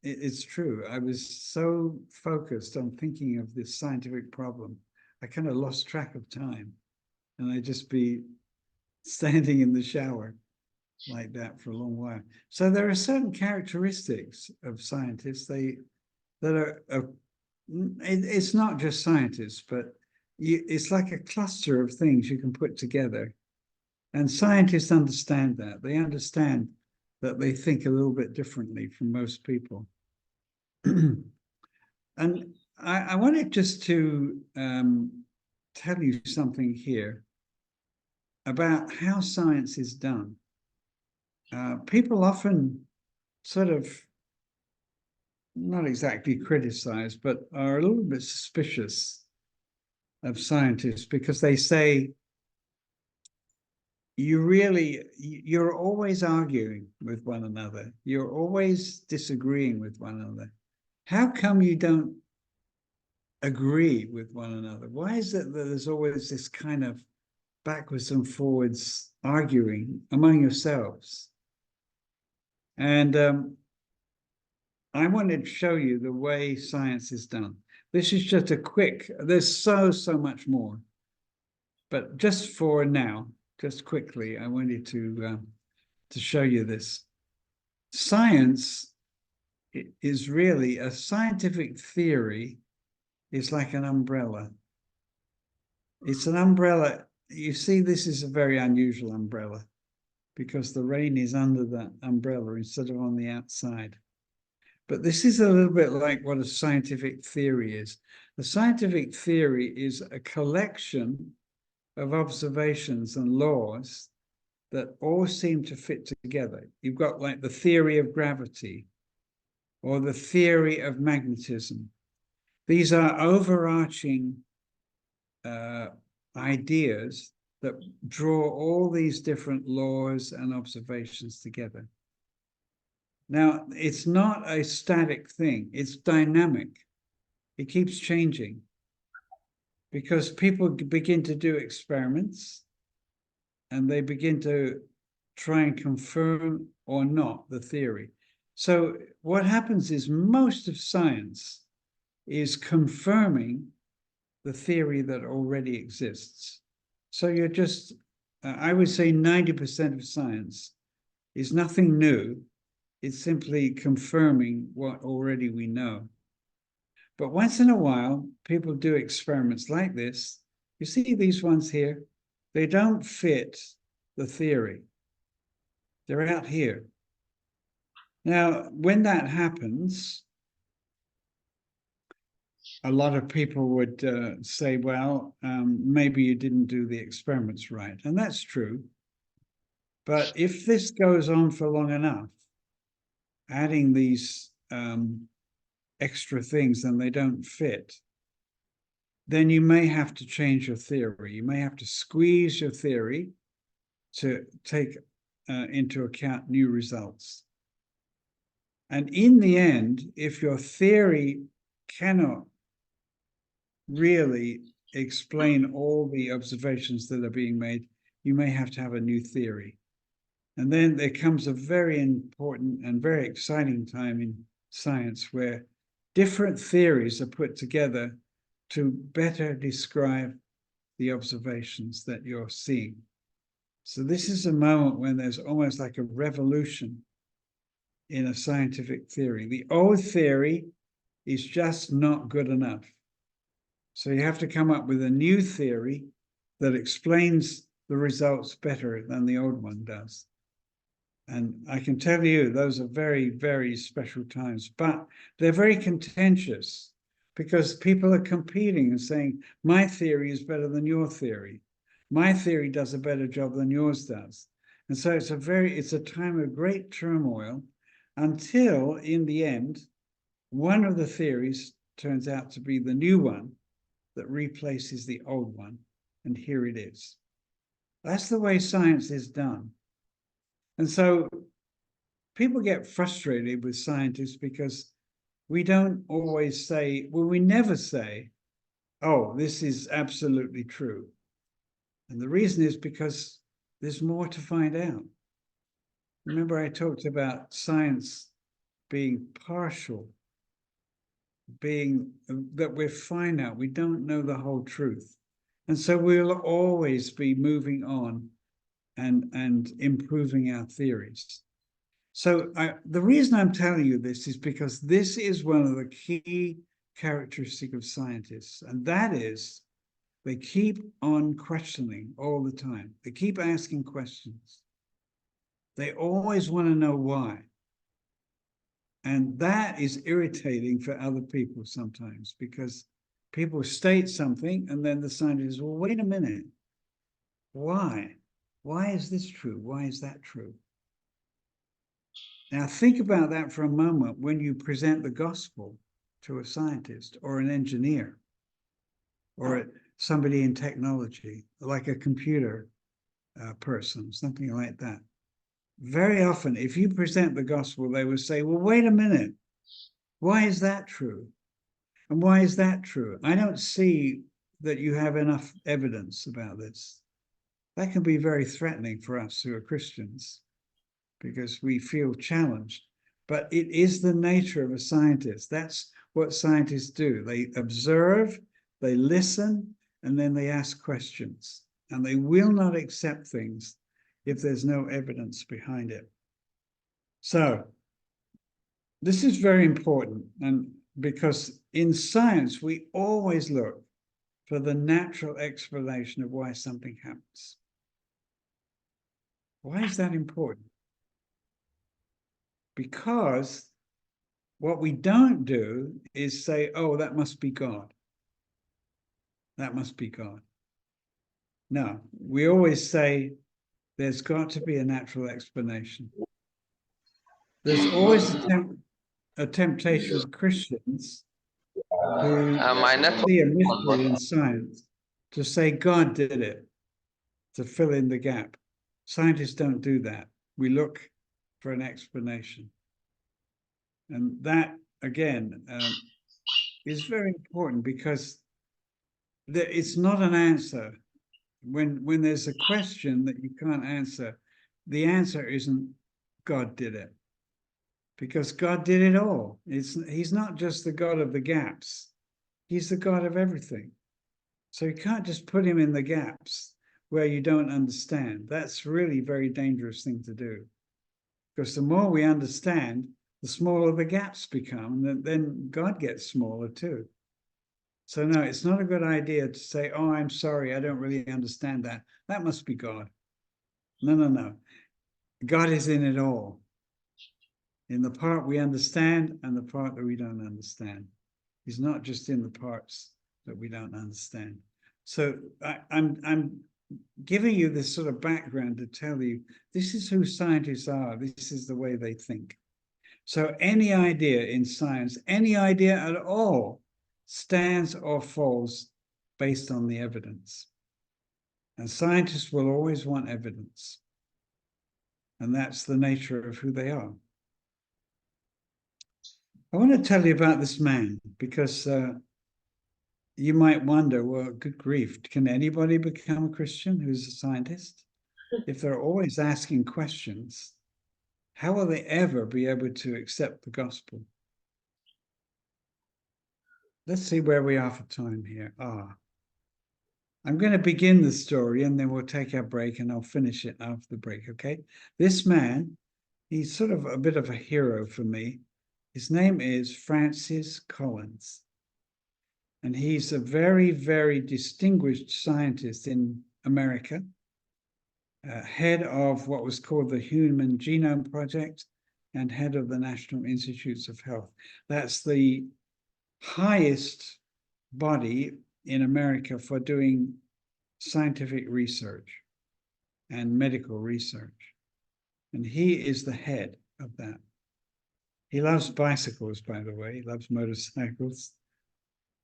it's true. I was so focused on thinking of this scientific problem, I kind of lost track of time. And I'd just be standing in the shower like that for a long while. So there are certain characteristics of scientists. It's not just scientists, but it's like a cluster of things you can put together. And scientists understand that. They understand that they think a little bit differently from most people. And I wanted just to tell you something here about how science is done. People often sort of not exactly criticize, but are a little bit suspicious of scientists because they say, you're always arguing with one another. You're always disagreeing with one another. How come you don't agree with one another? Why is it that there's always this kind of backwards and forwards arguing among yourselves? And I wanted to show you the way science is done. This is just a quick, there's so much more. But just for now, just quickly, I wanted to show you this. Science is really, a scientific theory is like an umbrella. It's an umbrella. You see, this is a very unusual umbrella because the rain is under that umbrella instead of on the outside. But this is a little bit like what a scientific theory is. A scientific theory is a collection of observations and laws that all seem to fit together. You've got like the theory of gravity or the theory of magnetism. These are overarching ideas that draw all these different laws and observations together. Now, it's not a static thing, it's dynamic. It keeps changing because people begin to do experiments and they begin to try and confirm or not the theory. So what happens is most of science is confirming the theory that already exists. So you're just, I would say 90% of science is nothing new. It's simply confirming what already we know. But once in a while, people do experiments like this. You see these ones here? They don't fit the theory. They're out here. Now, when that happens, a lot of people would say, well, maybe you didn't do the experiments right. And that's true. But if this goes on for long enough, adding these extra things and they don't fit, then you may have to change your theory. You may have to squeeze your theory to take into account new results. And in the end, if your theory cannot really explain all the observations that are being made, you may have to have a new theory. And then there comes a very important and very exciting time in science where different theories are put together to better describe the observations that you're seeing. So this is a moment when there's almost like a revolution in a scientific theory. The old theory is just not good enough. So you have to come up with a new theory that explains the results better than the old one does. And I can tell you, those are very, very special times, but they're very contentious because people are competing and saying, my theory is better than your theory. My theory does a better job than yours does. And so it's a time of great turmoil until in the end, one of the theories turns out to be the new one that replaces the old one. And here it is. That's the way science is done. And so people get frustrated with scientists because we don't always say, well, we never say, oh, this is absolutely true. And the reason is because there's more to find out. Remember, I talked about science being partial, being that we're finite, we don't know the whole truth. And so we'll always be moving on and improving our theories. So the reason I'm telling you this is because this is one of the key characteristics of scientists, and that is they keep on questioning all the time. They keep asking questions. They always want to know why. And that is irritating for other people sometimes because people state something and then the scientists, well, wait a minute. Why? Why is this true? Why is that true? Now think about that for a moment when you present the gospel to a scientist or an engineer or somebody in technology, like a computer person, something like that. Very often, if you present the gospel, they will say, well, wait a minute. Why is that true? And why is that true? I don't see that you have enough evidence about this. That can be very threatening for us who are Christians because we feel challenged. But it is the nature of a scientist. That's what scientists do. They observe, they listen, and then they ask questions. And they will not accept things if there's no evidence behind it. So this is very important, and because in science, we always look for the natural explanation of why something happens. Why is that important? Because what we don't do is say, oh, that must be God. That must be God. No, we always say there's got to be a natural explanation. There's always a temptation with Christians who see a mystery in science to say God did it, to fill in the gap. Scientists don't do that. We look for an explanation. And that, again, is very important, because it's not an answer. When there's a question that you can't answer, the answer isn't God did it, because God did it all. He's not just the God of the gaps. He's the God of everything. So you can't just put him in the gaps where you don't understand. That's really a very dangerous thing to do, because the more we understand, the smaller the gaps become, and then God gets smaller too. So no, it's not a good idea to say, oh, I'm sorry, I don't really understand that. That must be God. No, no, no. God is in it all, in the part we understand and the part that we don't understand. He's not just in the parts that we don't understand. So I'm giving you this sort of background to tell you, this is who scientists are. This is the way they think. So any idea in science, any idea at all, stands or falls based on the evidence. And scientists will always want evidence. And that's the nature of who they are. I want to tell you about this man, because you might wonder, well, good grief, can anybody become a Christian who's a scientist? If they're always asking questions, how will they ever be able to accept the gospel? Let's see where we are for time here. I'm going to begin the story, and then we'll take our break, and I'll finish it after the break, okay? This man, he's sort of a bit of a hero for me. His name is Francis Collins. And he's a very, very distinguished scientist in America, head of what was called the Human Genome Project and head of the National Institutes of Health. That's the highest body in America for doing scientific research and medical research. And he is the head of that. He loves bicycles, by the way. He loves motorcycles.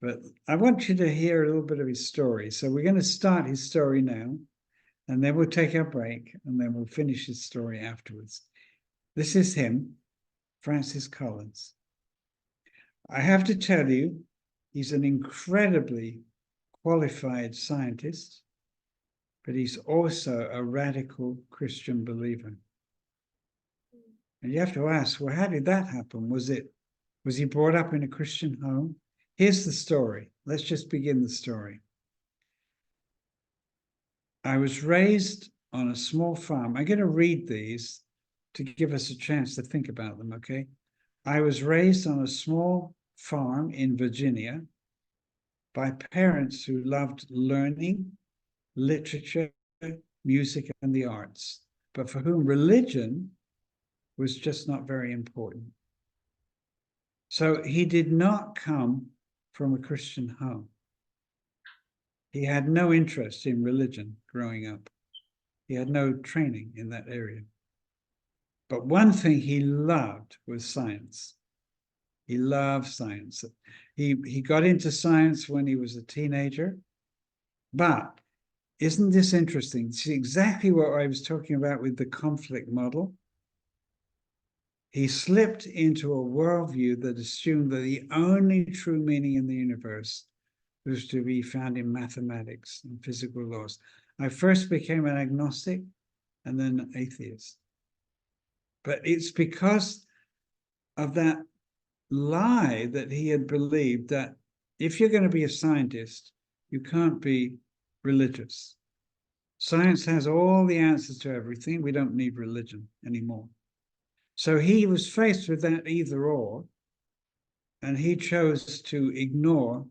But I want you to hear a little bit of his story. So we're going to start his story now, and then we'll take our break, and then we'll finish his story afterwards. This is him, Francis Collins. I have to tell you, he's an incredibly qualified scientist, but he's also a radical Christian believer. And you have to ask, well, how did that happen? Was he brought up in a Christian home? Here's the story. Let's just begin the story. I was raised on a small farm. I'm going to read these to give us a chance to think about them, okay? I was raised on a small farm in Virginia by parents who loved learning, literature, music, and the arts, but for whom religion was just not very important. So he did not come from a Christian home. He had no interest in religion growing up. He had no training in that area. But one thing he loved was science. He loved science. He got into science when he was a teenager. But isn't this interesting? It's exactly what I was talking about with the conflict model. He slipped into a worldview that assumed that the only true meaning in the universe was to be found in mathematics and physical laws. I first became an agnostic and then an atheist. But it's because of that lie that he had believed, that if you're going to be a scientist, you can't be religious. Science has all the answers to everything. We don't need religion anymore. So he was faced with that either or, and he chose to ignore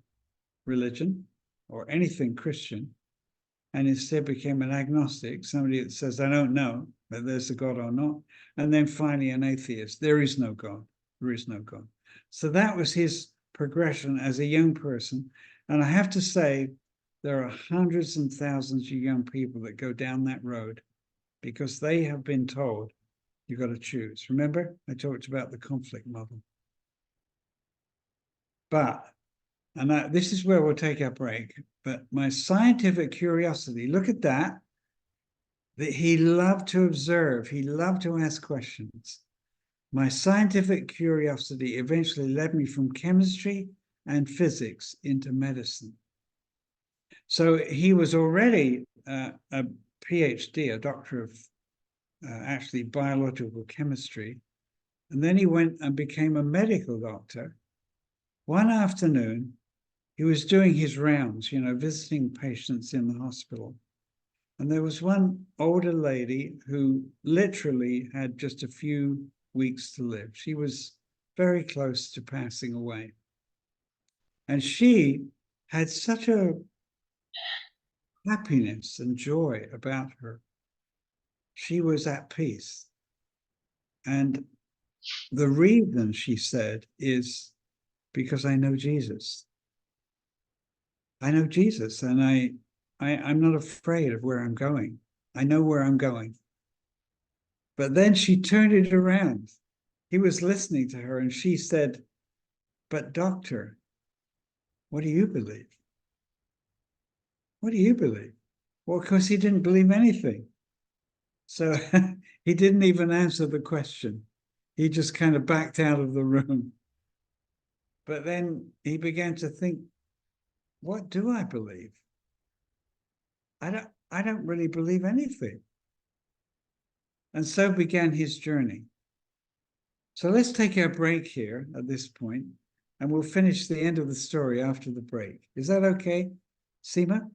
religion or anything Christian, and instead became an agnostic, somebody that says, I don't know whether there's a God or not, and then finally an atheist. There is no God. There is no God. So that was his progression as a young person. And I have to say, there are hundreds and thousands of young people that go down that road because they have been told, you've got to choose. Remember, I talked about the conflict model. But, and this is where we'll take our break, but my scientific curiosity, look at that he loved to observe, he loved to ask questions. My scientific curiosity eventually led me from chemistry and physics into medicine. So he was already a PhD, a doctor of actually biological chemistry. And then he went and became a medical doctor. One afternoon, he was doing his rounds, visiting patients in the hospital. And there was one older lady who literally had just a few weeks to live. She was very close to passing away. And she had such a happiness and joy about her. She was at peace. And the reason, she said, is because I know Jesus. I know Jesus, and I'm not afraid of where I'm going. I know where I'm going. But then she turned it around. He was listening to her, and she said, but doctor, what do you believe? What do you believe? Well, of course, he didn't believe anything. So he didn't even answer the question. He just kind of backed out of the room. But then he began to think, what do I believe? I don't really believe anything. And so began his journey. So let's take our break here at this point, and we'll finish the end of the story after the break. Is that okay, Seema?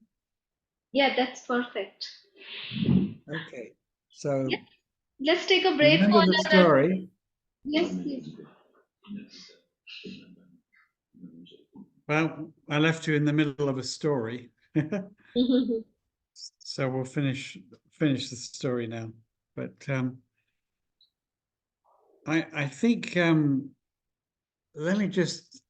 Yeah, that's perfect. Okay, so Yeah. Let's take a break remember for the another. story. Yes, please. Well, I left you in the middle of a story. So we'll finish the story now. But I think let me just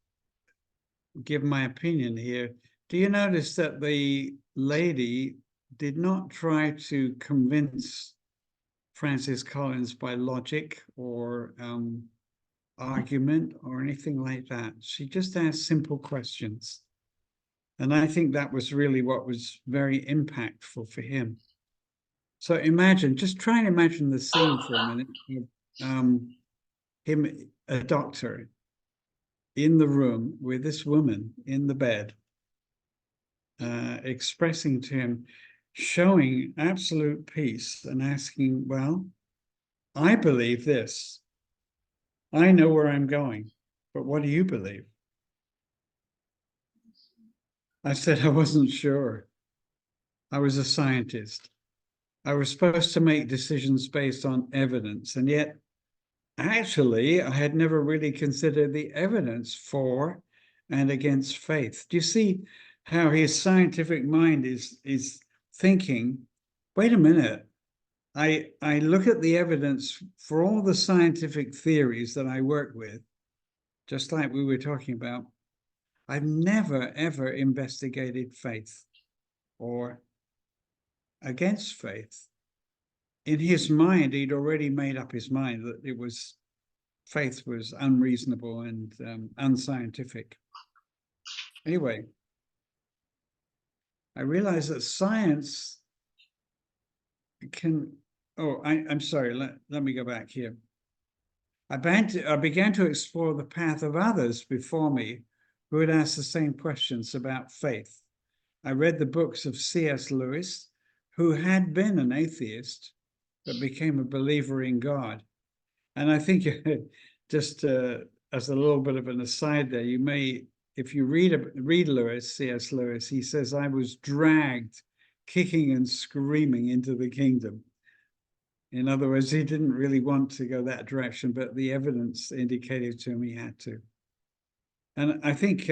give my opinion here. Do you notice that the lady did not try to convince Francis Collins by logic or argument or anything like that? She just asked simple questions. And I think that was really what was very impactful for him. So just try and imagine the scene for a minute. Him, a doctor, in the room with this woman in the bed, expressing to him, showing absolute peace and asking, well, I believe this. I know where I'm going, but what do you believe? I said I wasn't sure. I was a scientist. I was supposed to make decisions based on evidence, and yet actually I had never really considered the evidence for and against faith. Do you see how his scientific mind is thinking, wait a minute, I look at the evidence for all the scientific theories that I work with, just like we were talking about. I've never, ever investigated faith or against faith. In his mind, he'd already made up his mind that faith was unreasonable and unscientific. Anyway, I realized that science can, I'm sorry, let me go back here. I began to explore the path of others before me who had asked the same questions about faith. I read the books of C.S. Lewis, who had been an atheist, but became a believer in God. And I think just as a little bit of an aside there, you may, if you read Lewis, C.S. Lewis, he says, I was dragged kicking and screaming into the kingdom. In other words, he didn't really want to go that direction, but the evidence indicated to him he had to. And I think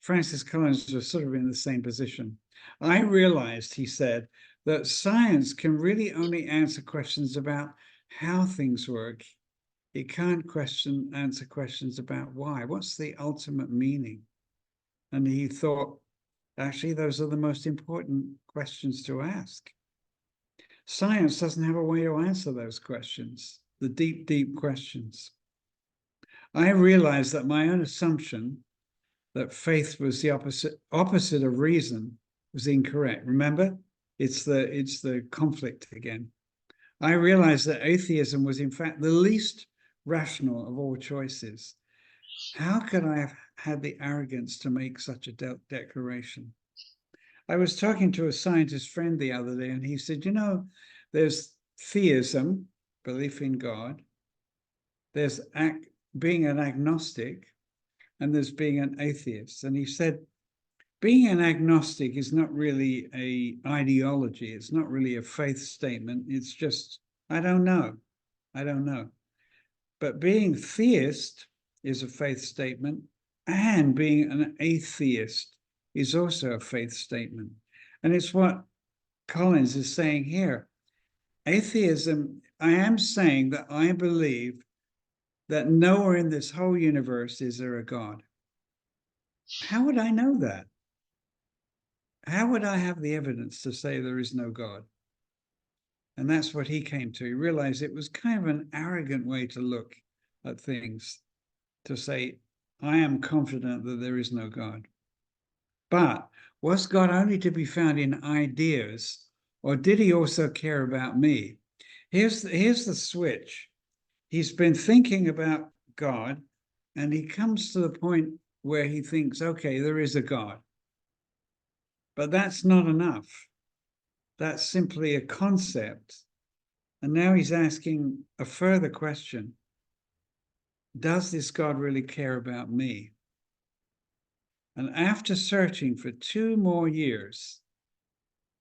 Francis Collins was sort of in the same position. I realized, he said, that science can really only answer questions about how things work. It can't answer questions about why. What's the ultimate meaning? And he thought, actually, those are the most important questions to ask. Science doesn't have a way to answer those questions, the deep, deep questions. I realized that my own assumption that faith was the opposite of reason was incorrect. Remember, it's the conflict again. I realized that atheism was in fact the least rational of all choices. How could I have had the arrogance to make such a declaration? I was talking to a scientist friend the other day, and he said, you know, there's theism, belief in God, there's being an agnostic, and there's being an atheist. And he said, being an agnostic is not really an ideology. It's not really a faith statement. It's just, I don't know. I don't know. But being theist is a faith statement, and being an atheist is also a faith statement. And it's what Collins is saying here. Atheism, I am saying that I believe that nowhere in this whole universe is there a God. How would I know that? How would I have the evidence to say there is no God? And that's what he came to. He realized it was kind of an arrogant way to look at things, to say, I am confident that there is no God. But was God only to be found in ideas, or did he also care about me? Here's the switch. He's been thinking about God, and he comes to the point where he thinks, okay, there is a God. But that's not enough. That's simply a concept. And now he's asking a further question. Does this God really care about me? And after searching for 2 more years,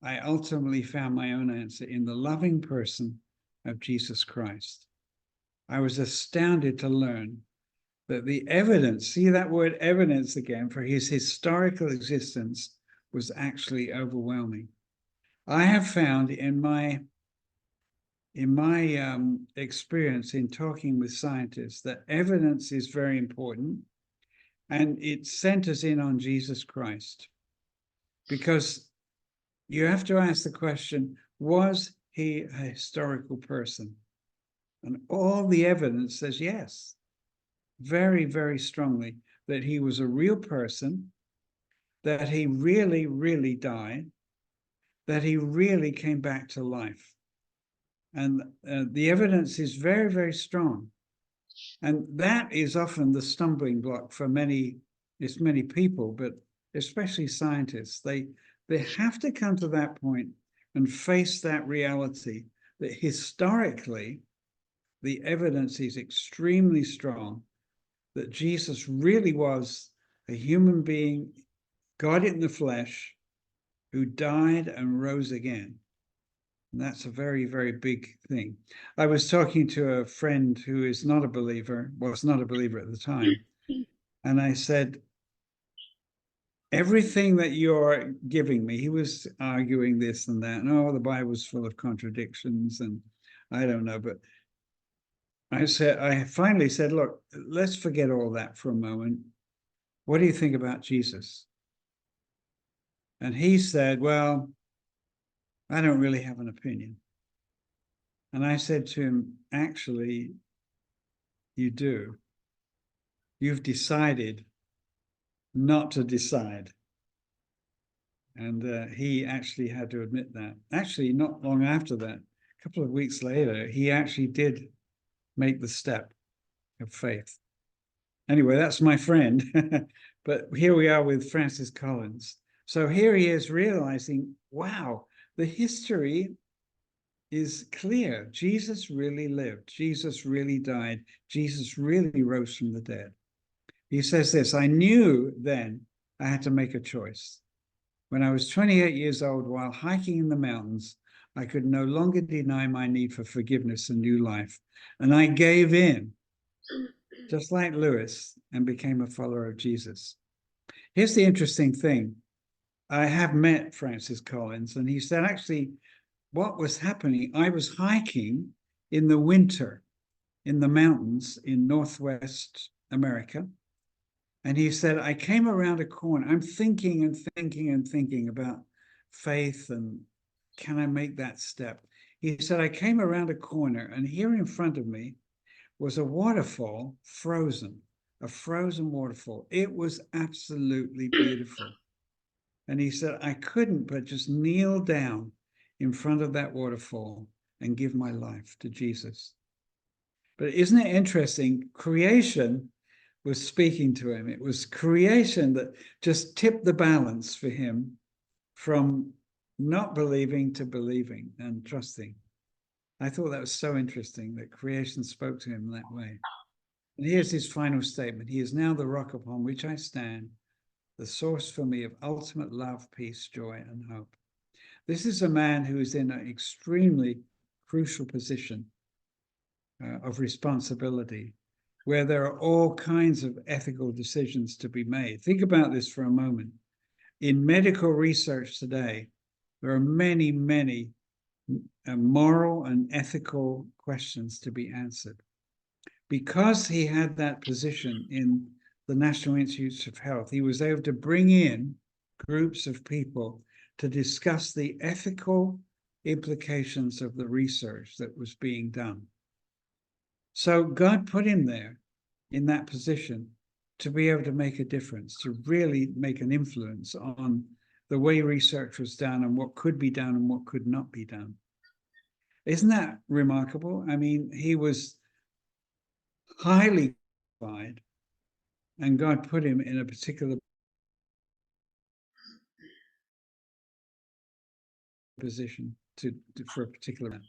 I ultimately found my own answer in the loving person of Jesus Christ. I was astounded to learn that the evidence, see that word evidence again, for his historical existence was actually overwhelming. I have found in my experience in talking with scientists that evidence is very important, and it centers in on Jesus Christ, because you have to ask the question, was he a historical person? And all the evidence says yes, very, very strongly, that he was a real person, that he really, really died, that he really came back to life. And the evidence is very, very strong. And that is often the stumbling block for many people, but especially scientists. They have to come to that point and face that reality that historically, the evidence is extremely strong that Jesus really was a human being, God in the flesh, who died and rose again. And that's a very, very big thing. I was talking to a friend who is not a believer, was not a believer at the time. And I said, everything that you're giving me, he was arguing this and that, and oh, the Bible's full of contradictions, and I don't know, but I finally said, look, let's forget all that for a moment. What do you think about Jesus? And he said, well, I don't really have an opinion. And I said to him, actually, you do. You've decided not to decide. And he actually had to admit that. Actually, not long after that, a couple of weeks later, he actually did make the step of faith. Anyway, that's my friend. But here we are with Francis Collins. So here he is realizing, wow, the history is clear. Jesus really lived. Jesus really died. Jesus really rose from the dead. He says this, I knew then I had to make a choice. When I was 28 years old, while hiking in the mountains, I could no longer deny my need for forgiveness and new life. And I gave in, just like Lewis, and became a follower of Jesus. Here's the interesting thing. I have met Francis Collins, and he said, actually, what was happening, I was hiking in the winter in the mountains in Northwest America. And he said, I came around a corner. I'm thinking and thinking and thinking about faith and can I make that step? He said, I came around a corner and here in front of me was a waterfall, frozen, a frozen waterfall. It was absolutely beautiful. And he said, I couldn't but just kneel down in front of that waterfall and give my life to Jesus. But isn't it interesting? Creation was speaking to him. It was creation that just tipped the balance for him from not believing to believing and trusting. I thought that was so interesting that creation spoke to him in that way. And here's his final statement. He is now the rock upon which I stand, the source for me of ultimate love, peace, joy, and hope. This is a man who is in an extremely crucial position of responsibility, where there are all kinds of ethical decisions to be made. Think about this for a moment. In medical research today, there are many, many moral and ethical questions to be answered. Because he had that position in the National Institutes of Health, he was able to bring in groups of people to discuss the ethical implications of the research that was being done. So God put him there in that position to be able to make a difference, to really make an influence on the way research was done and what could be done and what could not be done. Isn't that remarkable? I mean, he was highly qualified, and God put him in a particular position for a particular man.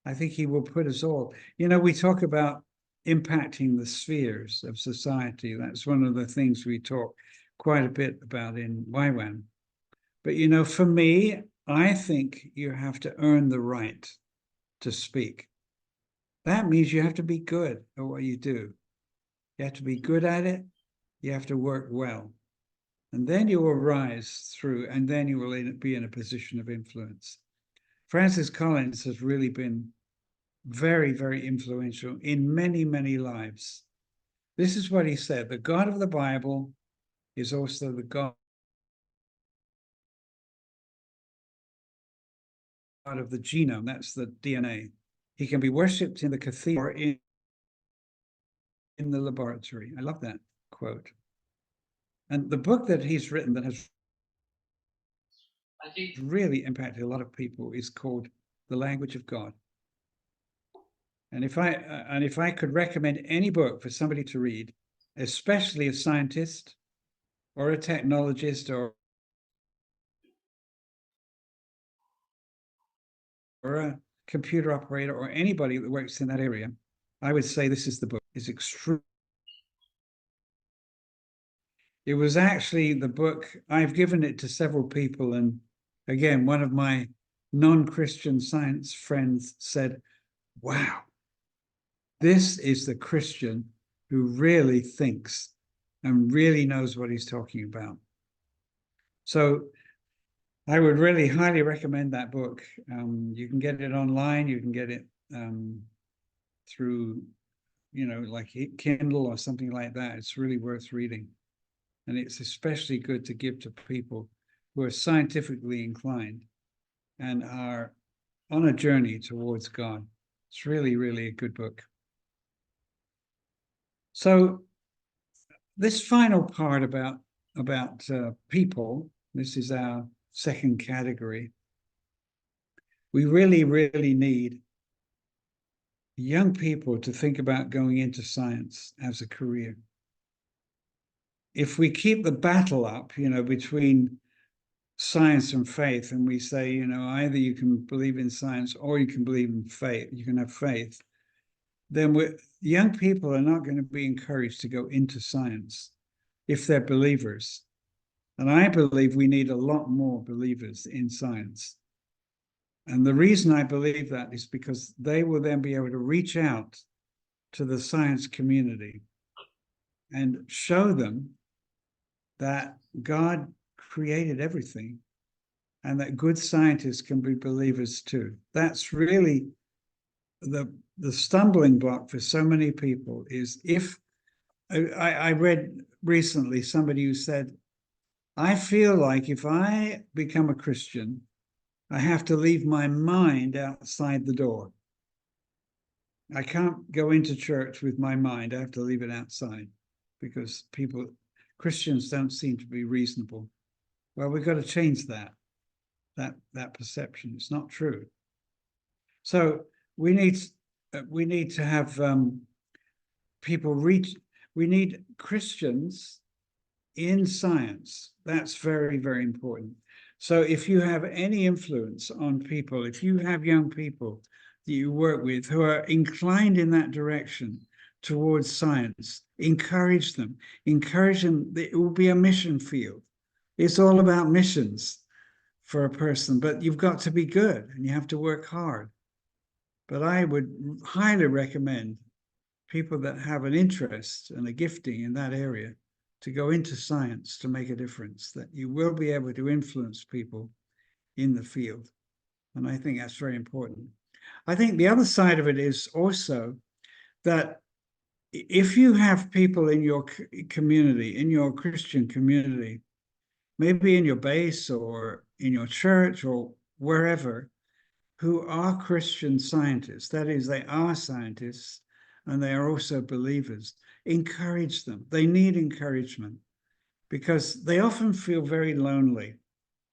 I think he will put us all. You know, we talk about impacting the spheres of society. That's one of the things we talk quite a bit about in YWAM. But, you know, for me, I think you have to earn the right to speak. That means you have to be good at what you do. You have to be good at it. You have to work well. And then you will rise through, and then you will be in a position of influence. Francis Collins has really been very, very influential in many, many lives. This is what he said: the God of the Bible is also the God of the genome. That's the DNA. He can be worshipped in the cathedral or in the laboratory. I love that quote. And the book that he's written that has really impacted a lot of people is called The Language of God. And if I could recommend any book for somebody to read, especially a scientist or a technologist or a computer operator or anybody that works in that area, I would say this is the book. It's extreme. It was actually the book, I've given it to several people, and again, one of my non-Christian science friends said, wow, this is the Christian who really thinks and really knows what he's talking about. So I would really highly recommend that book. You can get it online. You can get it through, you know, like Kindle or something like that. It's really worth reading. And it's especially good to give to people who are scientifically inclined and are on a journey towards God. It's really, really a good book. So this final part about people, this is our second category. We really, really need young people to think about going into science as a career. If we keep the battle up, you know, between science and faith, and we say, you know, either you can believe in science or you can believe in faith, you can have faith, then young people are not going to be encouraged to go into science if they're believers. And I believe we need a lot more believers in science. And the reason I believe that is because they will then be able to reach out to the science community and show them that God created everything and that good scientists can be believers too. That's really the stumbling block for so many people. Is if I read recently somebody who said, I feel like if I become a Christian, I have to leave my mind outside the door. I can't go into church with my mind. I have to leave it outside because Christians don't seem to be reasonable. Well, we've got to change that perception. It's not true. So we need to have people reach. We need Christians in science. That's very, very important. So if you have any influence on people, if you have young people that you work with who are inclined in that direction towards science, encourage them. Encourage them. It will be a mission field. It's all about missions for a person, but you've got to be good and you have to work hard. But I would highly recommend people that have an interest and a gifting in that area to go into science to make a difference, that you will be able to influence people in the field. And I think that's very important. I think the other side of it is also that if you have people in your community, in your Christian community, maybe in your base or in your church or wherever, who are Christian scientists, that is, they are scientists and they are also believers, encourage them. They need encouragement because they often feel very lonely.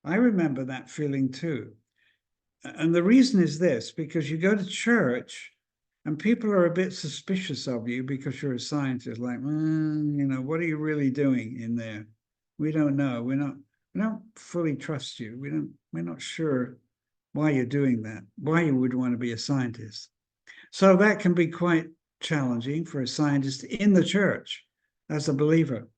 I remember that feeling too. And the reason is this, because you go to church and people are a bit suspicious of you because you're a scientist, like, you know, what are you really doing in there? We don't know. We don't fully trust you. We're not sure why you're doing that, why you would want to be a scientist. So that can be quite challenging for a scientist in the church as a believer.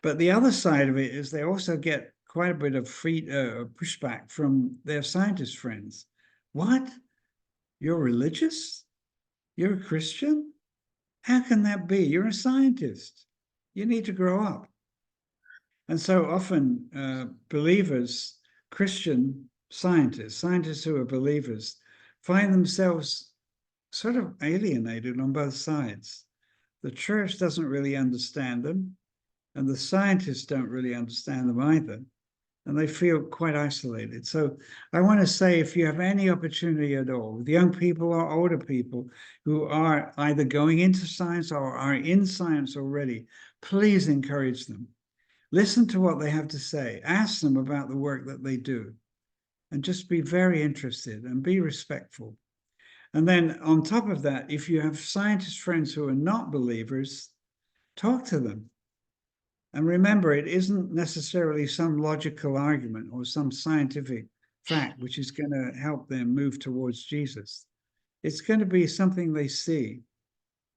But the other side of it is they also get quite a bit of pushback from their scientist friends. What? You're religious? You're a Christian? How can that be? You're a scientist. You need to grow up. And so often believers, Christian scientists who are believers, find themselves sort of alienated on both sides. The church doesn't really understand them, and the scientists don't really understand them either, and they feel quite isolated. So I want to say, if you have any opportunity at all with young people or older people who are either going into science or are in science already, please encourage them. Listen to what they have to say. Ask them about the work that they do, and just be very interested and be respectful. And then on top of that, if you have scientist friends who are not believers, talk to them. And remember, it isn't necessarily some logical argument or some scientific fact which is going to help them move towards Jesus. It's going to be something they see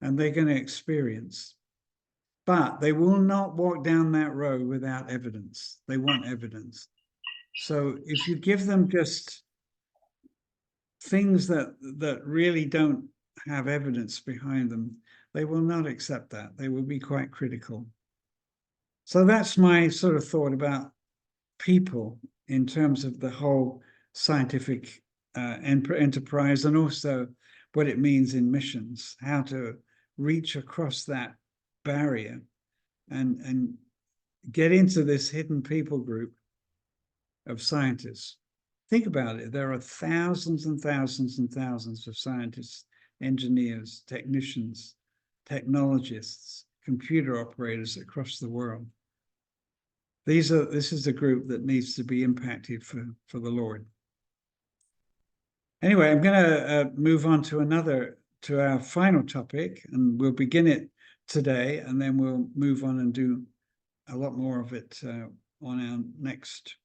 and they're going to experience. But they will not walk down that road without evidence. They want evidence. So if you give them just things that really don't have evidence behind them, they will not accept that. They will be quite critical. So that's my sort of thought about people in terms of the whole scientific enterprise, and also what it means in missions, how to reach across that barrier and get into this hidden people group of scientists. Think about it. There are thousands and thousands and thousands of scientists, engineers, technicians, technologists, computer operators across the world. This is a group that needs to be impacted for the Lord. Anyway, I'm going to move on to our final topic, and we'll begin it today, and then we'll move on and do a lot more of it on our next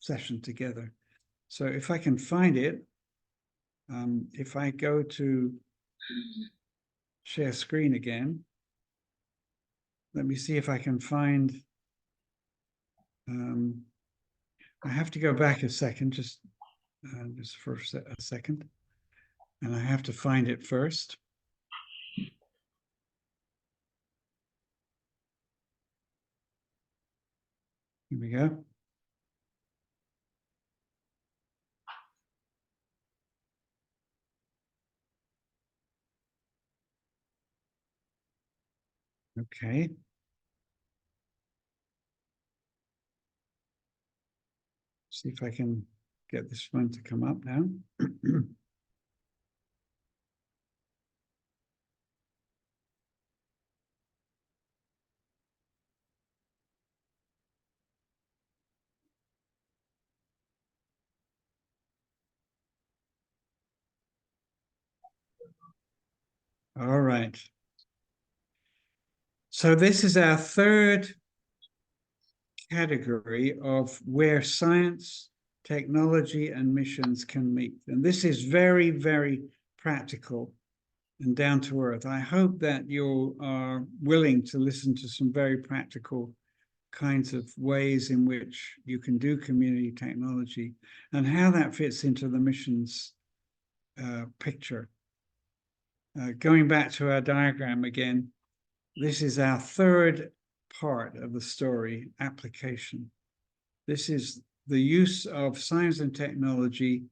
session together. So if I can find it, if I go to share screen again, let me see if I can find, I have to go back a second, just for a second, and I have to find it first. Here we go. Okay. See if I can get this one to come up now. All right. So this is our third category of where science, technology, and missions can meet. And this is very, very practical and down to earth. I hope that you are willing to listen to some very practical kinds of ways in which you can do community technology and how that fits into the missions picture. Going back to our diagram again, this is our third part of the story, application. This is the use of science and technology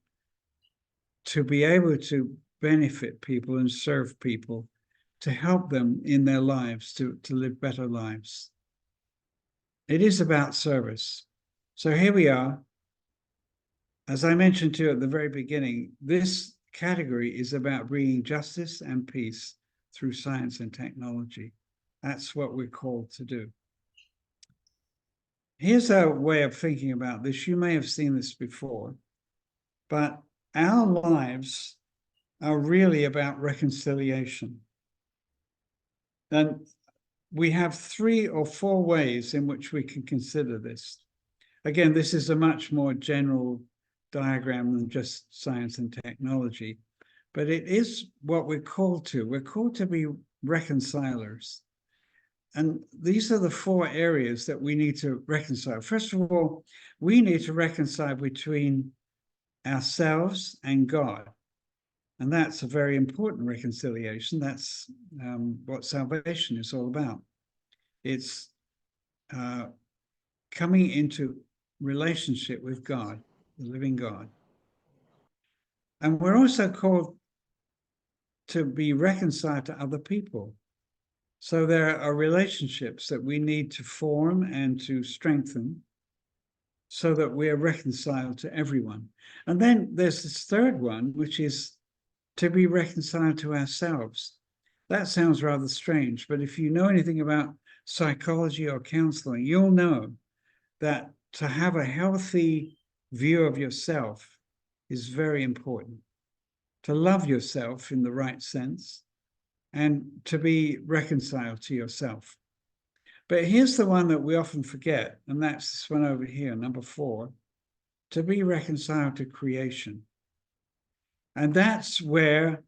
to be able to benefit people and serve people, to help them in their lives, to live better lives. It is about service. So here we are. As I mentioned to you at the very beginning, this category is about bringing justice and peace through science and technology. That's what we're called to do. Here's a way of thinking about this. You may have seen this before, but our lives are really about reconciliation. And we have 3 or 4 ways in which we can consider this. Again, this is a much more general diagram than just science and technology, but it is what we're called to. We're called to be reconcilers. And these are the 4 areas that we need to reconcile. First of all, we need to reconcile between ourselves and God. And that's a very important reconciliation. That's what salvation is all about. It's coming into relationship with God, the living God. And we're also called to be reconciled to other people. So there are relationships that we need to form and to strengthen so that we're reconciled to everyone. And then there's this third one, which is to be reconciled to ourselves. That sounds rather strange, but if you know anything about psychology or counseling, you'll know that to have a healthy view of yourself is very important. To love yourself in the right sense and to be reconciled to yourself. But here's the one that we often forget, and that's this one over here, number 4, to be reconciled to creation. And that's where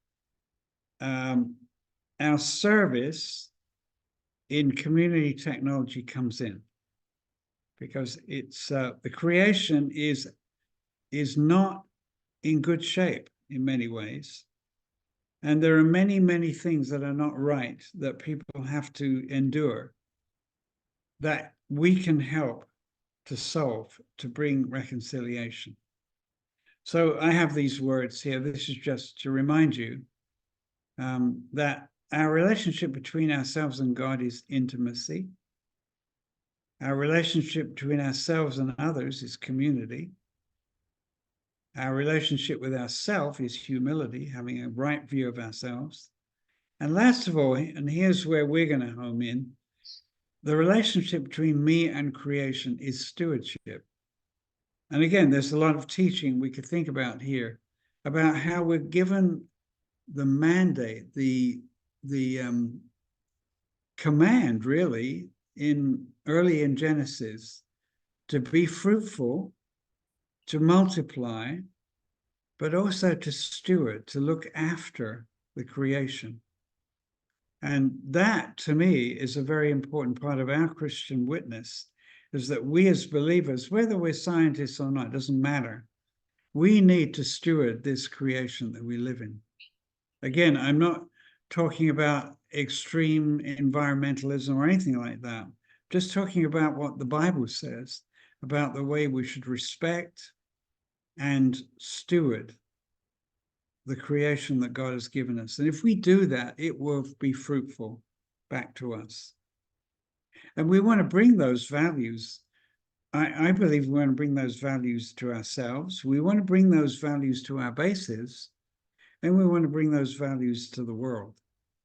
our service in community technology comes in, because it's the creation is not in good shape in many ways. And there are many, many things that are not right that people have to endure that we can help to solve, to bring reconciliation. So I have these words here. This is just to remind you that our relationship between ourselves and God is intimacy. Our relationship between ourselves and others is community. Our relationship with ourselves is humility, having a right view of ourselves. And last of all, and here's where we're going to home in, the relationship between me and creation is stewardship. And again, there's a lot of teaching we could think about here about how we're given the mandate, the command, really, early in Genesis, to be fruitful, to multiply, but also to steward, to look after the creation. And that, to me, is a very important part of our Christian witness, is that we as believers, whether we're scientists or not, doesn't matter. We need to steward this creation that we live in. Again, I'm not talking about extreme environmentalism or anything like that. Just talking about what the Bible says about the way we should respect and steward the creation that God has given us. And if we do that, it will be fruitful back to us. And we want to bring those values. I believe we want to bring those values to ourselves. We want to bring those values to our bases, and we want to bring those values to the world.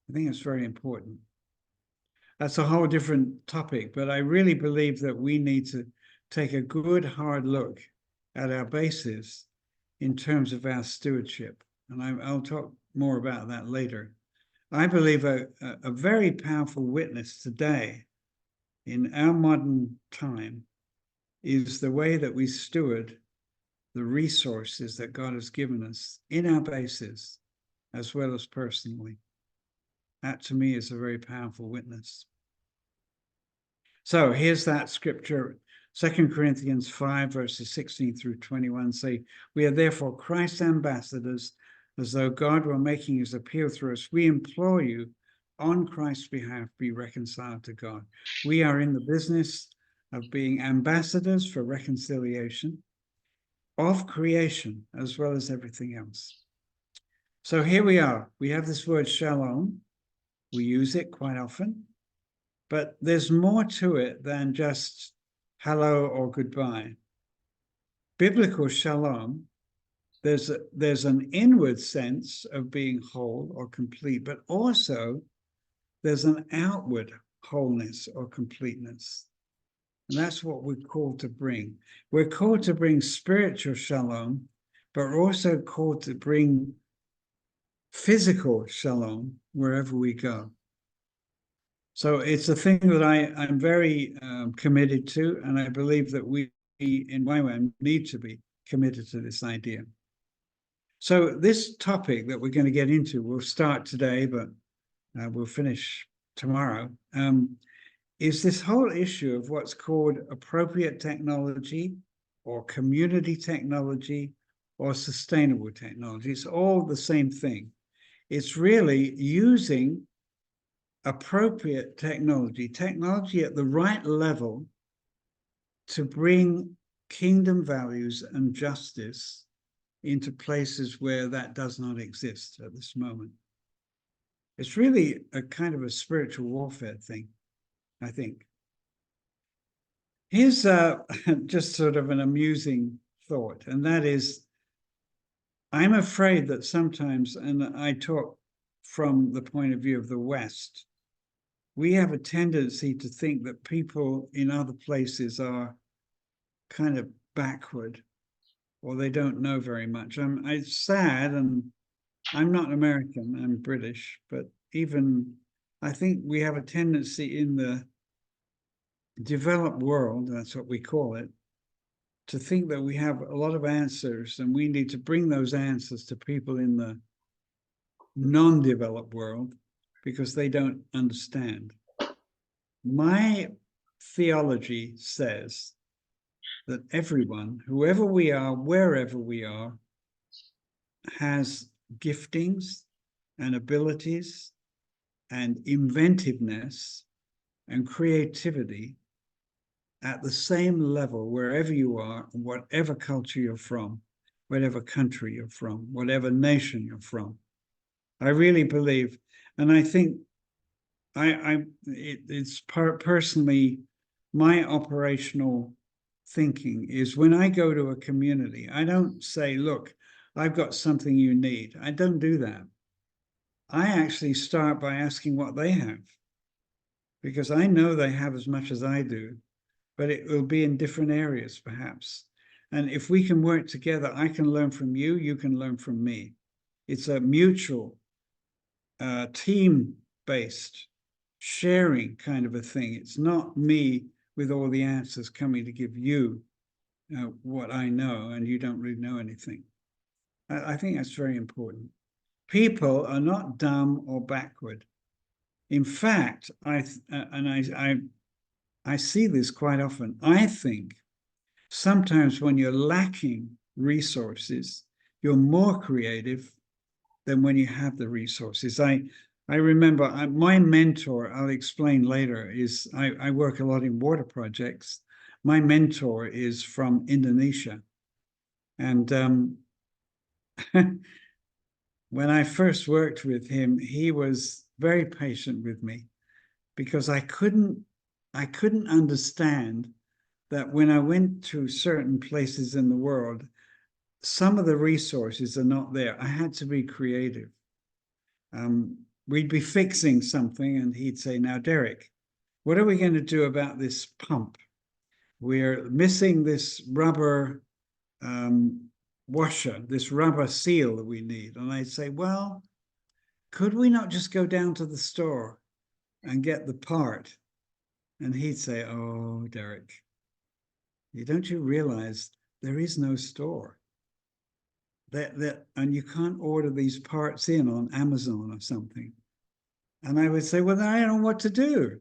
I think it's very important. That's a whole different topic, but I really believe that we need to take a good, hard look at our bases in terms of our stewardship. And I'll talk more about that later. I believe a very powerful witness today in our modern time is the way that we steward the resources that God has given us in our bases, as well as personally. That to me is a very powerful witness. So here's that scripture, 2 Corinthians 5, verses 16 through 21 say, "We are therefore Christ's ambassadors, as though God were making his appeal through us. We implore you, on Christ's behalf, be reconciled to God." We are in the business of being ambassadors for reconciliation of creation, as well as everything else. So here we are. We have this word shalom. We use it quite often, but there's more to it than just hello or goodbye. Biblical shalom, there's an inward sense of being whole or complete, but also there's an outward wholeness or completeness. And that's what we're called to bring. We're called to bring spiritual shalom, but we're also called to bring physical shalom wherever we go. So it's a thing that I'm very committed to, and I believe that we in YWAM need to be committed to this idea. So this topic that we're going to get into, we'll start today, but we'll finish tomorrow, is this whole issue of what's called appropriate technology or community technology or sustainable technology. It's all the same thing. It's really using appropriate technology at the right level to bring kingdom values and justice into places where that does not exist at this moment. It's really a kind of a spiritual warfare thing, I think. Here's just sort of an amusing thought, and that is, I'm afraid that sometimes, and I talk from the point of view of the West, we have a tendency to think that people in other places are kind of backward, or they don't know very much. It's sad, and I'm not American, I'm British, but even I think we have a tendency in the developed world, that's what we call it, to think that we have a lot of answers, and we need to bring those answers to people in the non-developed world because they don't understand. My theology says that everyone, whoever we are, wherever we are, has giftings and abilities and inventiveness and creativity at the same level wherever you are, whatever culture you're from, whatever country you're from, whatever nation you're from. I really believe, and I think it's personally my operational thinking is when I go to a community, I don't say, look, I've got something you need. I don't do that. I actually start by asking what they have, because I know they have as much as I do, but it will be in different areas perhaps. And if we can work together, I can learn from you, you can learn from me. It's a mutual, team-based, sharing kind of a thing. It's not me with all the answers coming to give you what I know, and you don't really know anything. I think that's very important. People are not dumb or backward. In fact, I see this quite often. I think sometimes when you're lacking resources, you're more creative than when you have the resources. I remember my mentor, I'll explain later, is I work a lot in water projects. My mentor is from Indonesia. And when I first worked with him, he was very patient with me because I couldn't understand that when I went to certain places in the world, some of the resources are not there. I had to be creative. We'd be fixing something and he'd say, now, Derek, what are we going to do about this pump? We're missing this rubber washer, this rubber seal that we need. And I'd say, well, could we not just go down to the store and get the part? And he'd say, oh, Derek, don't you realize there is no store? And you can't order these parts in on Amazon or something. And I would say, well, then I don't know what to do.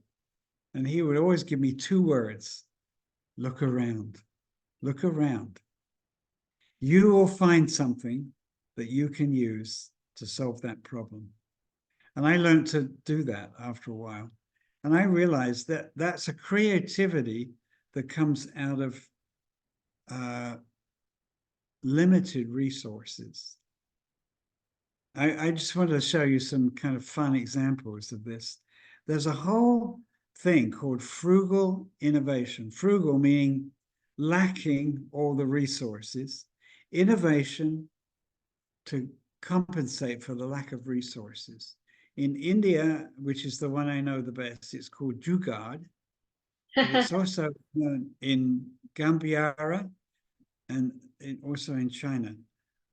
And he would always give me 2 words: look around, look around. You will find something that you can use to solve that problem. And I learned to do that after a while. And I realized that that's a creativity that comes out of limited resources. I just wanted to show you some kind of fun examples of this. There's a whole thing called frugal innovation. Frugal meaning lacking all the resources. Innovation to compensate for the lack of resources. In India, which is the one I know the best, it's called Jugaad. It's also known in Gambia and also in China.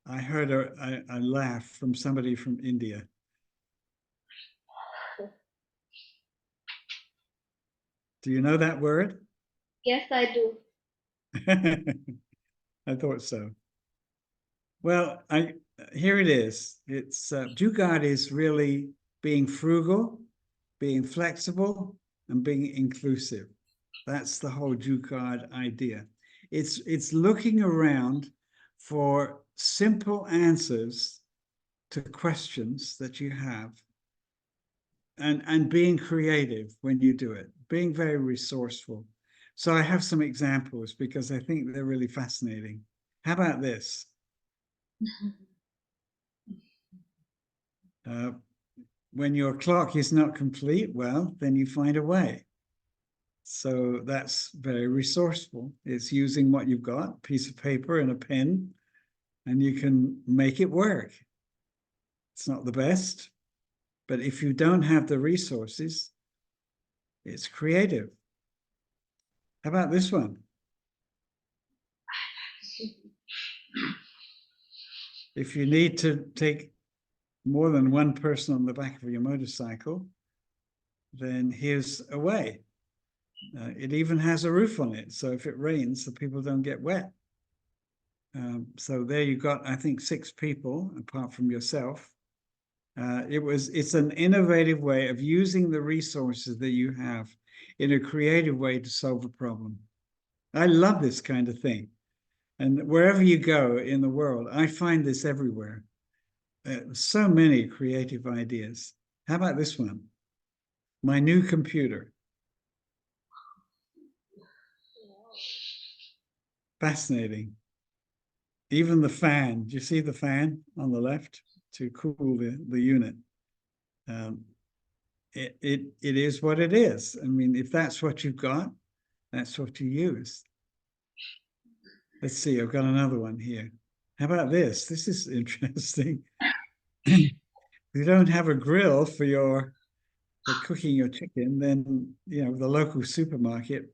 I heard a laugh from somebody from India. Do you know that word? Yes, I do. I thought so. Well, here it is. It's Jugaad is really being frugal, being flexible, and being inclusive. That's the whole Jugaad idea. It's looking around for simple answers to questions that you have, and being creative when you do it, being very resourceful. So I have some examples because I think they're really fascinating. How about this? When your clock is not complete, well, then you find a way. So that's very resourceful. It's using what you've got, a piece of paper and a pen, and you can make it work. It's not the best, but if you don't have the resources, it's creative. How about this one? If you need to take more than one person on the back of your motorcycle, then here's a way. It even has a roof on it, so if it rains, the people don't get wet. So there you got, I think, 6 people, apart from yourself. It's an innovative way of using the resources that you have in a creative way to solve a problem. I love this kind of thing. And wherever you go in the world, I find this everywhere. So many creative ideas. How about this one? My new computer. Fascinating. Even the fan. Do you see the fan on the left to cool the unit? It is what it is. I mean, if that's what you've got, that's what you use. Let's see, I've got another one here. How about this? This is interesting. You don't have a grill for cooking your chicken, then the local supermarket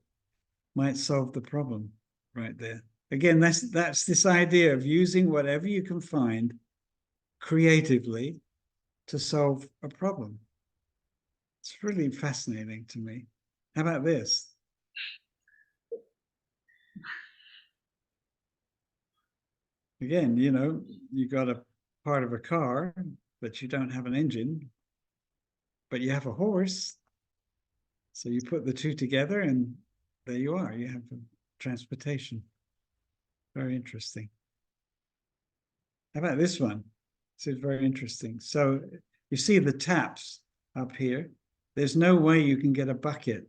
might solve the problem right there. Again, that's this idea of using whatever you can find creatively to solve a problem. It's really fascinating to me. How about this? again, you got a part of a car, but you don't have an engine, but you have a horse. So you put the two together and there you are. You have transportation. Very interesting. How about this one? This is very interesting. So you see the taps up here. There's no way you can get a bucket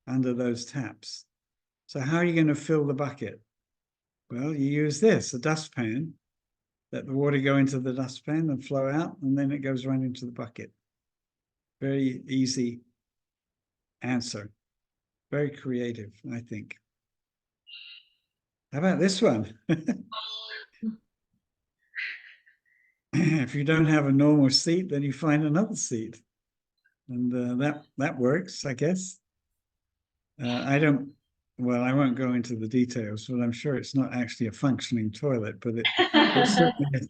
under those taps. So how are you going to fill the bucket? Well, you use this, a dustpan. Let the water go into the dustpan and flow out, and then it goes right into the bucket. Very easy answer. Very creative, I think. How about this one? If you don't have a normal seat, then you find another seat. And that works, I guess. Well, I won't go into the details, but I'm sure it's not actually a functioning toilet, but it's certainly,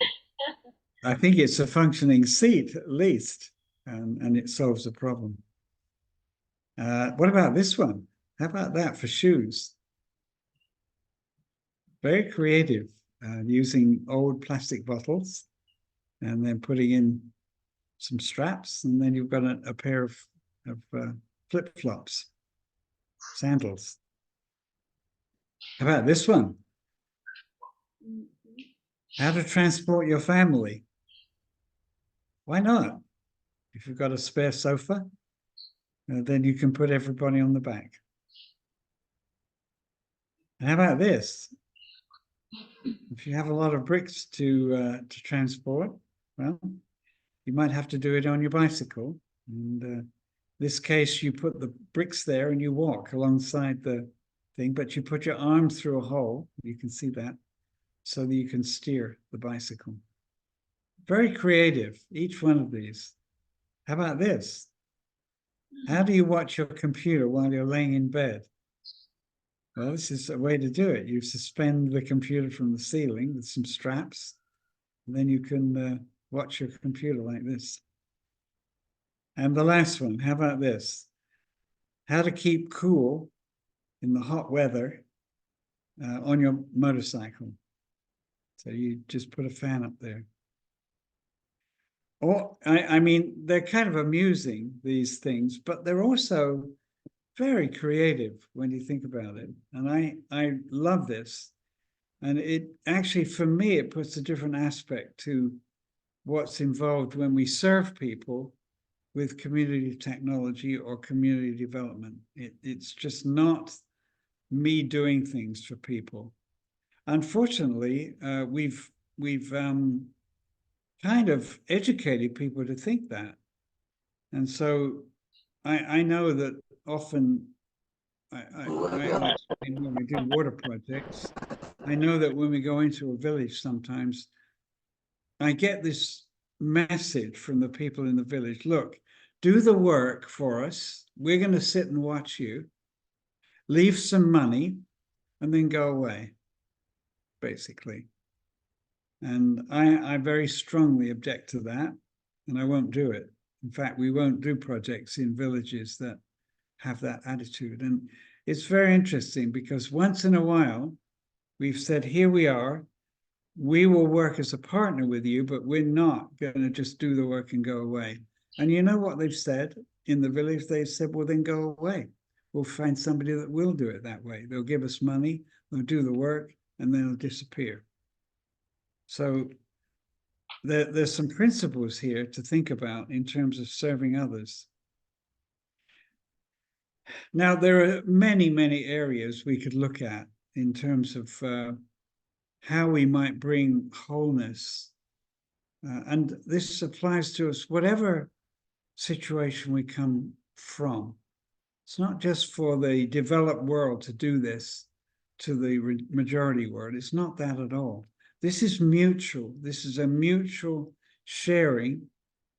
I think it's a functioning seat at least, and it solves the problem. What about this one? How about that for shoes? Very creative, using old plastic bottles and then putting in some straps, and then you've got a pair of flip-flops, sandals. How about this one? How to transport your family. Why not? If you've got a spare sofa, then you can put everybody on the back. And how about this? If you have a lot of bricks to transport, well, you might have to do it on your bicycle. And this case, you put the bricks there and you walk alongside the thing, but you put your arm through a hole. You can see that, so that you can steer the bicycle. Very creative, each one of these. How about this? How do you watch your computer while you're laying in bed? Well, this is a way to do it. You suspend the computer from the ceiling with some straps, and then you can watch your computer like this. And the last one, how about this? How to keep cool in the hot weather on your motorcycle. So you just put a fan up there. Or, I mean, they're kind of amusing, these things, but they're also very creative when you think about it. And I love this. And it actually, for me, it puts a different aspect to what's involved when we serve people with community technology or community development. It's just not me doing things for people. Unfortunately, we've kind of educated people to think that. And so I know that often when we do water projects, I know that when we go into a village sometimes, I get this message from the people in the village: look, do the work for us. We're going to sit and watch you, leave some money, and then go away, basically. And I very strongly object to that, and I won't do it. In fact, we won't do projects in villages that have that attitude. And it's very interesting because once in a while, we've said, here we are, we will work as a partner with you, but we're not going to just do the work and go away. And you know what they've said in the village? They've said, well, then go away. We'll find somebody that will do it that way. They'll give us money, they'll do the work, and then it'll disappear. So there's some principles here to think about in terms of serving others. Now, there are many, many areas we could look at in terms of how we might bring wholeness. And this applies to us, whatever situation we come from. It's not just for the developed world to do this to the majority world. It's not that at all. This is mutual. This is a mutual sharing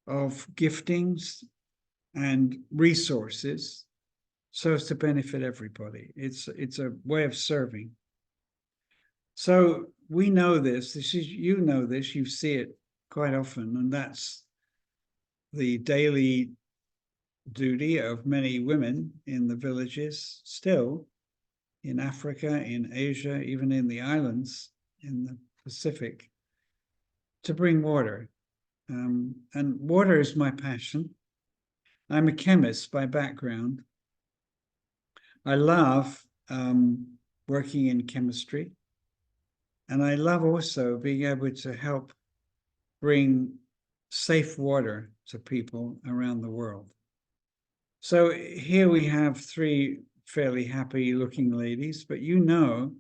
of giftings and resources so as to benefit everybody. It's a way of serving. So we know this. You know this. You see it quite often, and that's the daily duty of many women in the villages, still in Africa, in Asia, even in the islands, in the Pacific to bring water. And water is my passion. I'm a chemist by background. I love working in chemistry. And I love also being able to help bring safe water to people around the world. So here we have three fairly happy looking ladies, but you know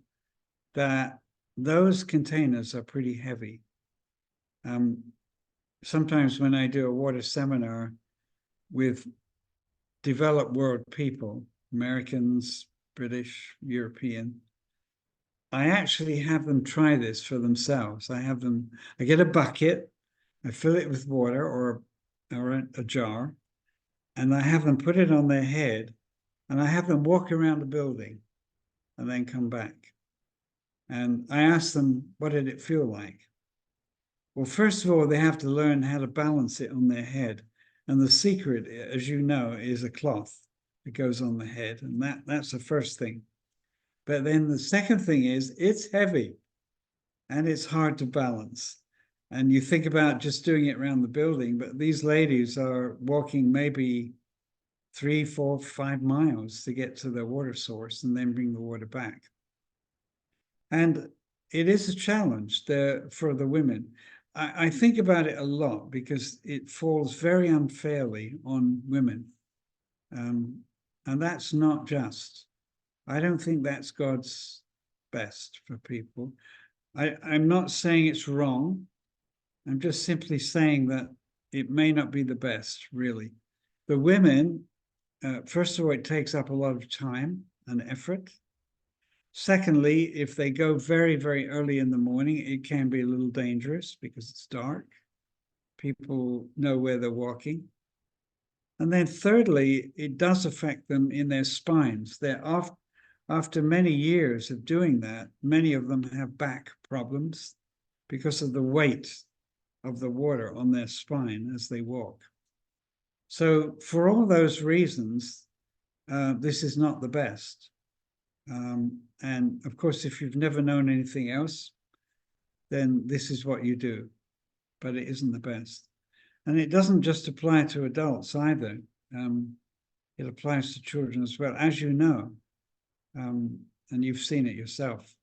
that those containers are pretty heavy. Sometimes when I do a water seminar with developed world people, Americans, British, European, I actually have them try this for themselves. I get a bucket, I fill it with water or a jar, and I have them put it on their head, and I have them walk around the building and then come back. And I ask them, what did it feel like? Well, first of all, they have to learn how to balance it on their head. And the secret, as you know, is a cloth that goes on the head. And that's the first thing. But then the second thing is it's heavy and it's hard to balance. And you think about just doing it around the building, but these ladies are walking maybe 3, 4, 5 miles to get to the water source and then bring the water back. And it is a challenge for the women. I think about it a lot because it falls very unfairly on women. And that's not just. I don't think that's God's best for people. I'm not saying it's wrong. I'm just simply saying that it may not be the best, really. The women, first of all, it takes up a lot of time and effort. Secondly, if they go very, very early in the morning, it can be a little dangerous because it's dark. People know where they're walking. And then thirdly, it does affect them in their spines. After many years of doing that, many of them have back problems because of the weight of the water on their spine as they walk. So for all those reasons, this is not the best. And of course, if you've never known anything else, then this is what you do, but it isn't the best. And it doesn't just apply to adults either. It applies to children as well, as you know, and you've seen it yourself.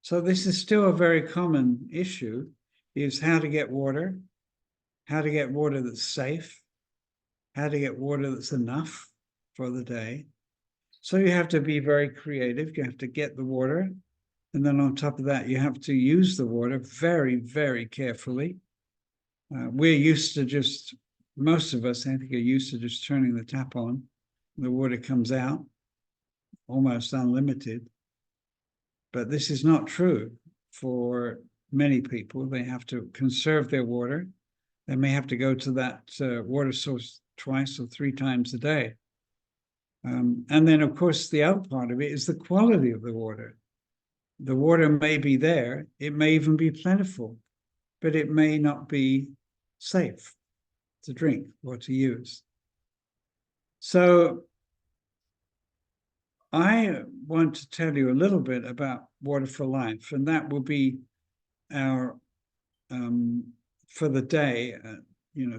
So this is still a very common issue, is how to get water that's safe, how to get water that's enough for the day. So you have to be very creative. You have to get the water. And then on top of that, you have to use the water very, very carefully. We're used to most of us, I think, are used to just turning the tap on. The water comes out, almost unlimited. But this is not true for many people. They have to conserve their water. They may have to go to that water source 2 or 3 times a day. And then, of course, the other part of it is the quality of the water. The water may be there, it may even be plentiful, but it may not be safe to drink or to use. So I want to tell you a little bit about Water for Life, and that will be our, for the day,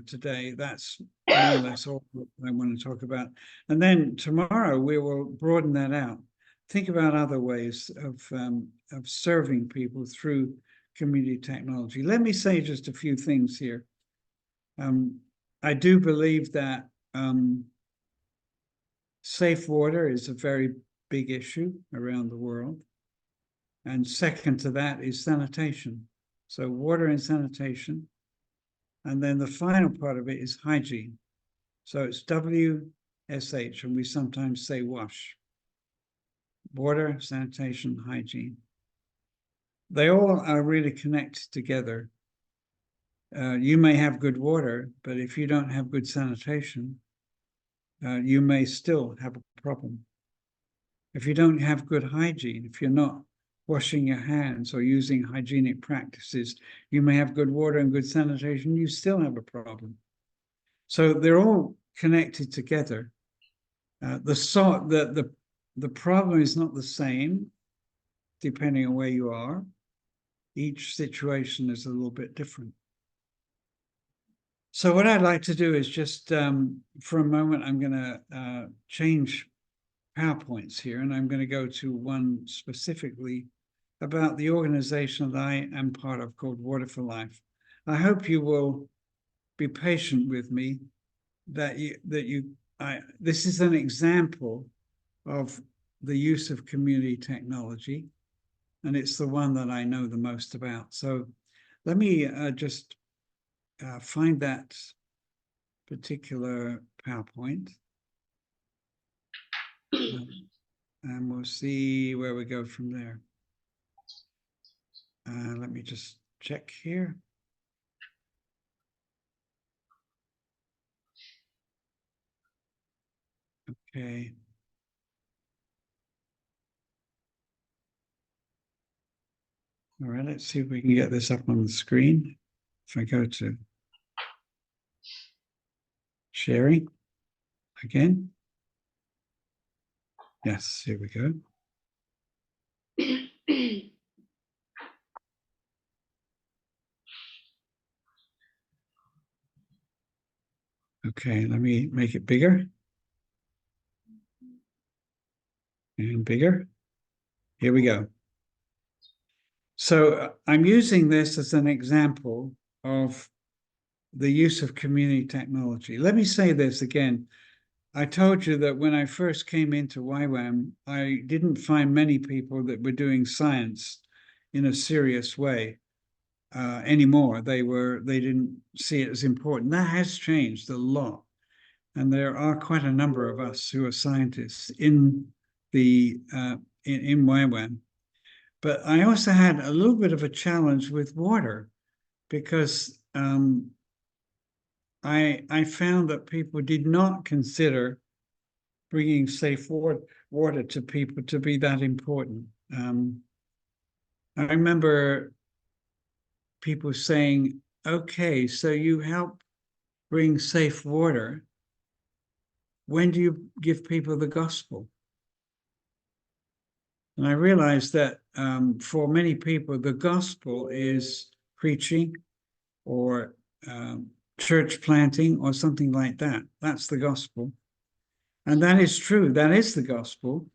today, that's more or less all I want to talk about. And then tomorrow we will broaden that out. Think about other ways of serving people through community technology. Let me say just a few things here. I do believe that safe water is a very big issue around the world. And second to that is sanitation. So water and sanitation. And then the final part of it is hygiene. So it's WSH, and we sometimes say WASH. Water, sanitation, hygiene. They all are really connected together. You may have good water, but if you don't have good sanitation, you may still have a problem. If you don't have good hygiene, if you're not washing your hands or using hygienic practices, you may have good water and good sanitation, you still have a problem. So they're all connected together. The problem is not the same depending on where you are. each situation is a little bit different. So what I'd like to do is just, for a moment, I'm going to change PowerPoints here, and I'm going to go to one specifically about the organization that I am part of called Water for Life. I hope you will be patient with me, this is an example of the use of community technology, and it's the one that I know the most about. So let me just find that particular PowerPoint. And we'll see where we go from there. Let me just check here. Okay. All right, let's see if we can get this up on the screen. If I go to sharing again. Yes, here we go. Okay, let me make it bigger. And bigger. Here we go. So I'm using this as an example of the use of community technology. Let me say this again. I told you that when I first came into YWAM, I didn't find many people that were doing science in a serious way anymore. They didn't see it as important. That has changed a lot. And there are quite a number of us who are scientists in YWAM. But I also had a little bit of a challenge with water, because I found that people did not consider bringing safe water to people to be that important. I remember people saying, okay, so you help bring safe water. When do you give people the gospel? And I realized that for many people, the gospel is preaching or church planting or something like that. That's the gospel. And that is true. That is the gospel.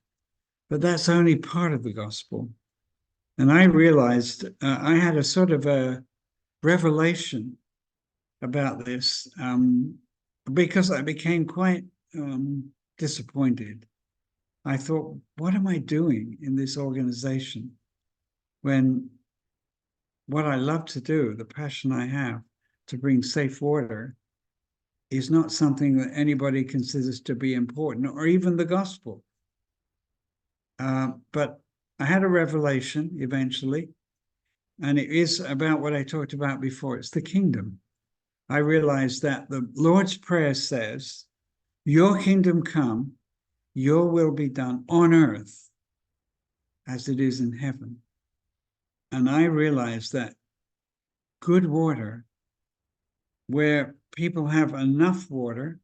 But that's only part of the gospel. And I realized I had a sort of a revelation about this because I became quite disappointed. I thought, what am I doing in this organization when what I love to do, the passion I have to bring safe water, is not something that anybody considers to be important, or even the gospel. But I had a revelation eventually, and it is about what I talked about before. It's the kingdom. I realized that the Lord's Prayer says, your kingdom come, your will be done on earth as it is in heaven. And I realized that good water, where people have enough water,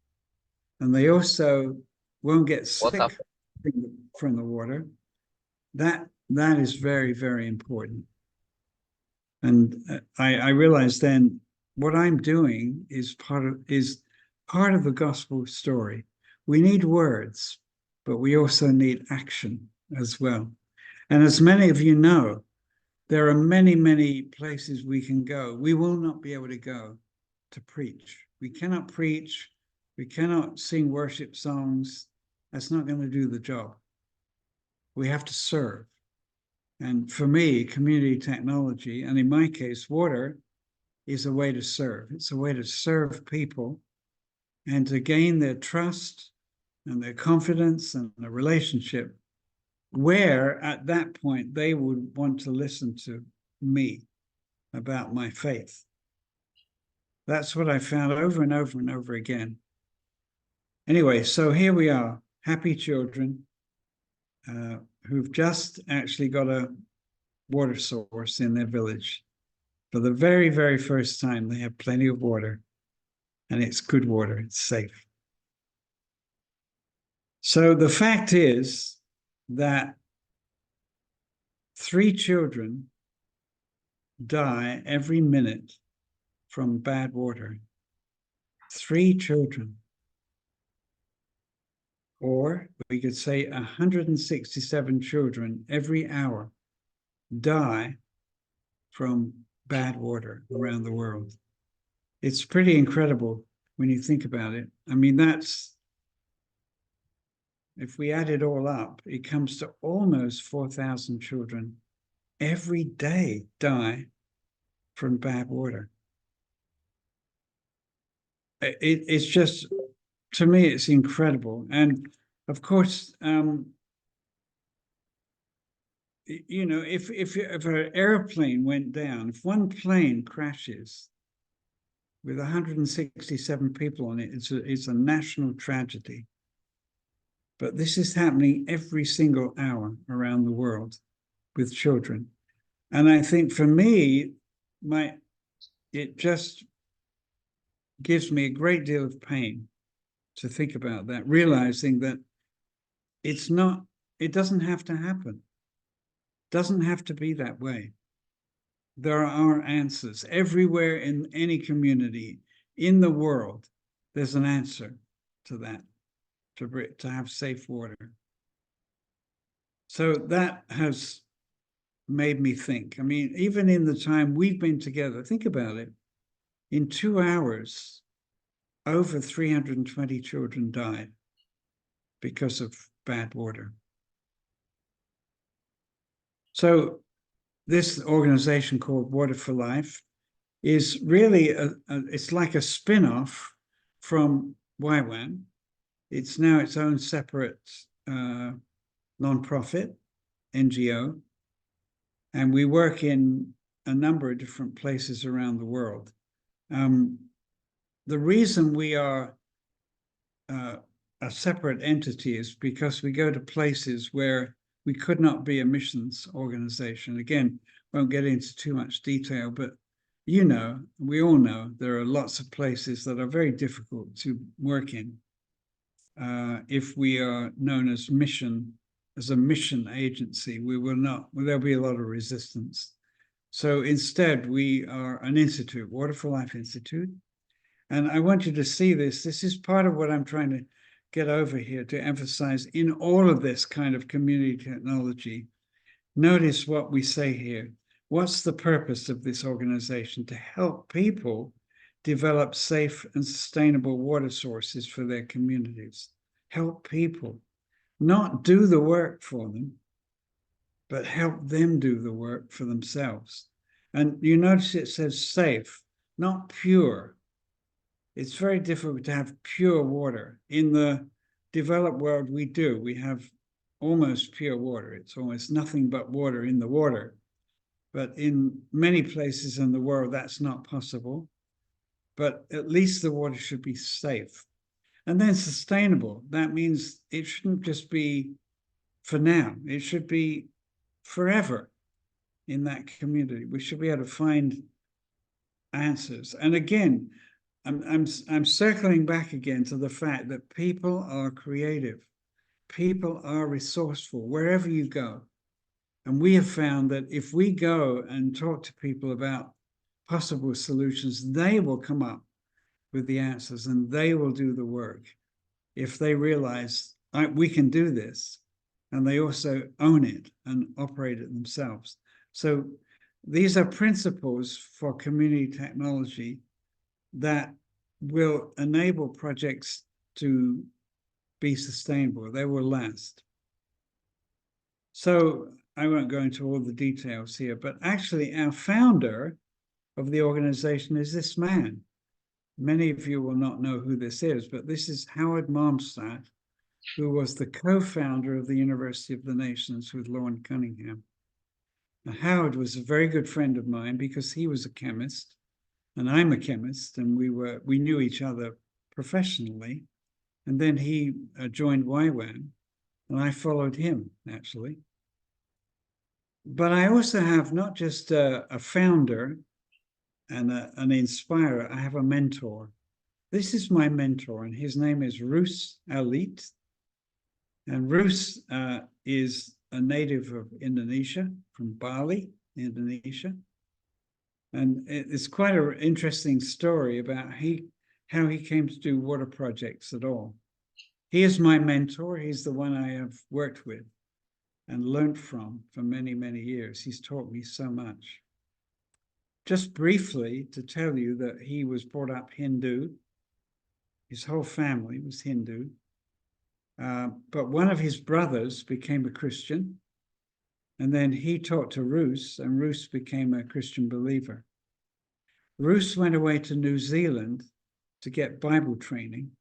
and they also won't get sick from the water, that is very, very important. And I realized then what I'm doing is part of the gospel story. We need words, but we also need action as well. And as many of you know, there are many, many places we can go. We will not be able to go to preach. We cannot preach. We cannot sing worship songs. That's not going to do the job. We have to serve. And for me, community technology, and in my case, water, is a way to serve. It's a way to serve people and to gain their trust and their confidence and the relationship, where at that point they would want to listen to me about my faith. That's what I found over and over and over again. Anyway, so here we are, happy children who've just actually got a water source in their village. For the very, very first time, they have plenty of water, and it's good water, it's safe. So the fact is that 3 children die every minute from bad water. 3 children. Or we could say 167 children every hour die from bad water around the world. It's pretty incredible when you think about it. I mean, that's, if we add it all up, it comes to almost 4,000 children every day die from bad water. It's just, to me, it's incredible. And of course, you know, if an airplane went down, if one plane crashes with 167 people on it, it's a national tragedy. But this is happening every single hour around the world with children. And I think for me, it just gives me a great deal of pain to think about that, realizing that it doesn't have to happen. It doesn't have to be that way. There are answers everywhere in any community in the world. There's an answer to that, to have safe water. So that has made me think. I mean, even in the time we've been together, think about it. In 2 hours, over 320 children died because of bad water. So this organization called Water for Life is really, it's like a spin-off from YWAM. It's now its own separate non-profit NGO. And we work in a number of different places around the world. The reason we are a separate entity is because we go to places where we could not be a missions organization. Again, won't get into too much detail, but you know, we all know there are lots of places that are very difficult to work in. If we are known as a mission agency, we will not, there'll be a lot of resistance. So instead, we are an institute, Water for Life Institute. And I want you to see this. This is part of what I'm trying to get over here to emphasize in all of this kind of community technology. Notice what we say here. What's the purpose of this organization? To help people develop safe and sustainable water sources for their communities. Help people, not do the work for them, but help them do the work for themselves. And you notice it says safe, not pure. It's very difficult to have pure water. In the developed world, we have almost pure water. It's almost nothing but water in the water. But in many places in the world, that's not possible. But at least the water should be safe. And then sustainable. That means it shouldn't just be for now. It should be forever in that community. We should be able to find answers. And again, I'm circling back again to the fact that people are creative. People are resourceful wherever you go. And we have found that if we go and talk to people about possible solutions, they will come up with the answers and they will do the work if they realize we can do this, and they also own it and operate it themselves. So these are principles for community technology that will enable projects to be sustainable. They will last. So I won't go into all the details here, but actually our founder of the organization is this man. Many of you will not know who this is, but this is Howard Malmstad, who was the co-founder of the University of the Nations with Lorne Cunningham. Now, Howard was a very good friend of mine because he was a chemist and I'm a chemist, and we knew each other professionally. And then he joined YWAM, and I followed him, actually. But I also have not just a founder and an inspirer, I have a mentor. This is my mentor, and his name is Rus Alit. And Rus is a native of Indonesia, from Bali, Indonesia. And it's quite an interesting story about how he came to do water projects at all. He is my mentor. He's the one I have worked with and learned from for many, many years. He's taught me so much. Just briefly to tell you that he was brought up Hindu. His whole family was Hindu. But one of his brothers became a Christian. And then he taught to Roos, and Roos became a Christian believer. Roos went away to New Zealand to get Bible training.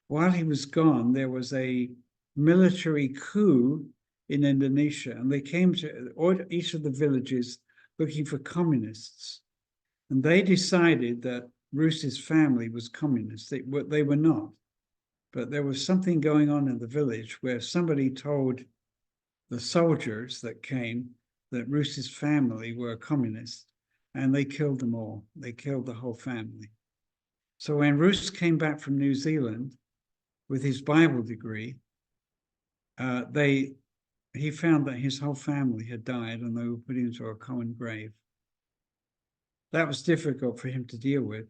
While he was gone, there was a military coup in Indonesia, and they came to each of the villages looking for communists. And they decided that Roos's family was communist. They were not. But there was something going on in the village where somebody told the soldiers that came that Roos's family were communists, and they killed them all. They killed the whole family. So when Roos came back from New Zealand with his Bible degree, he found that his whole family had died and they were put into a common grave. That was difficult for him to deal with,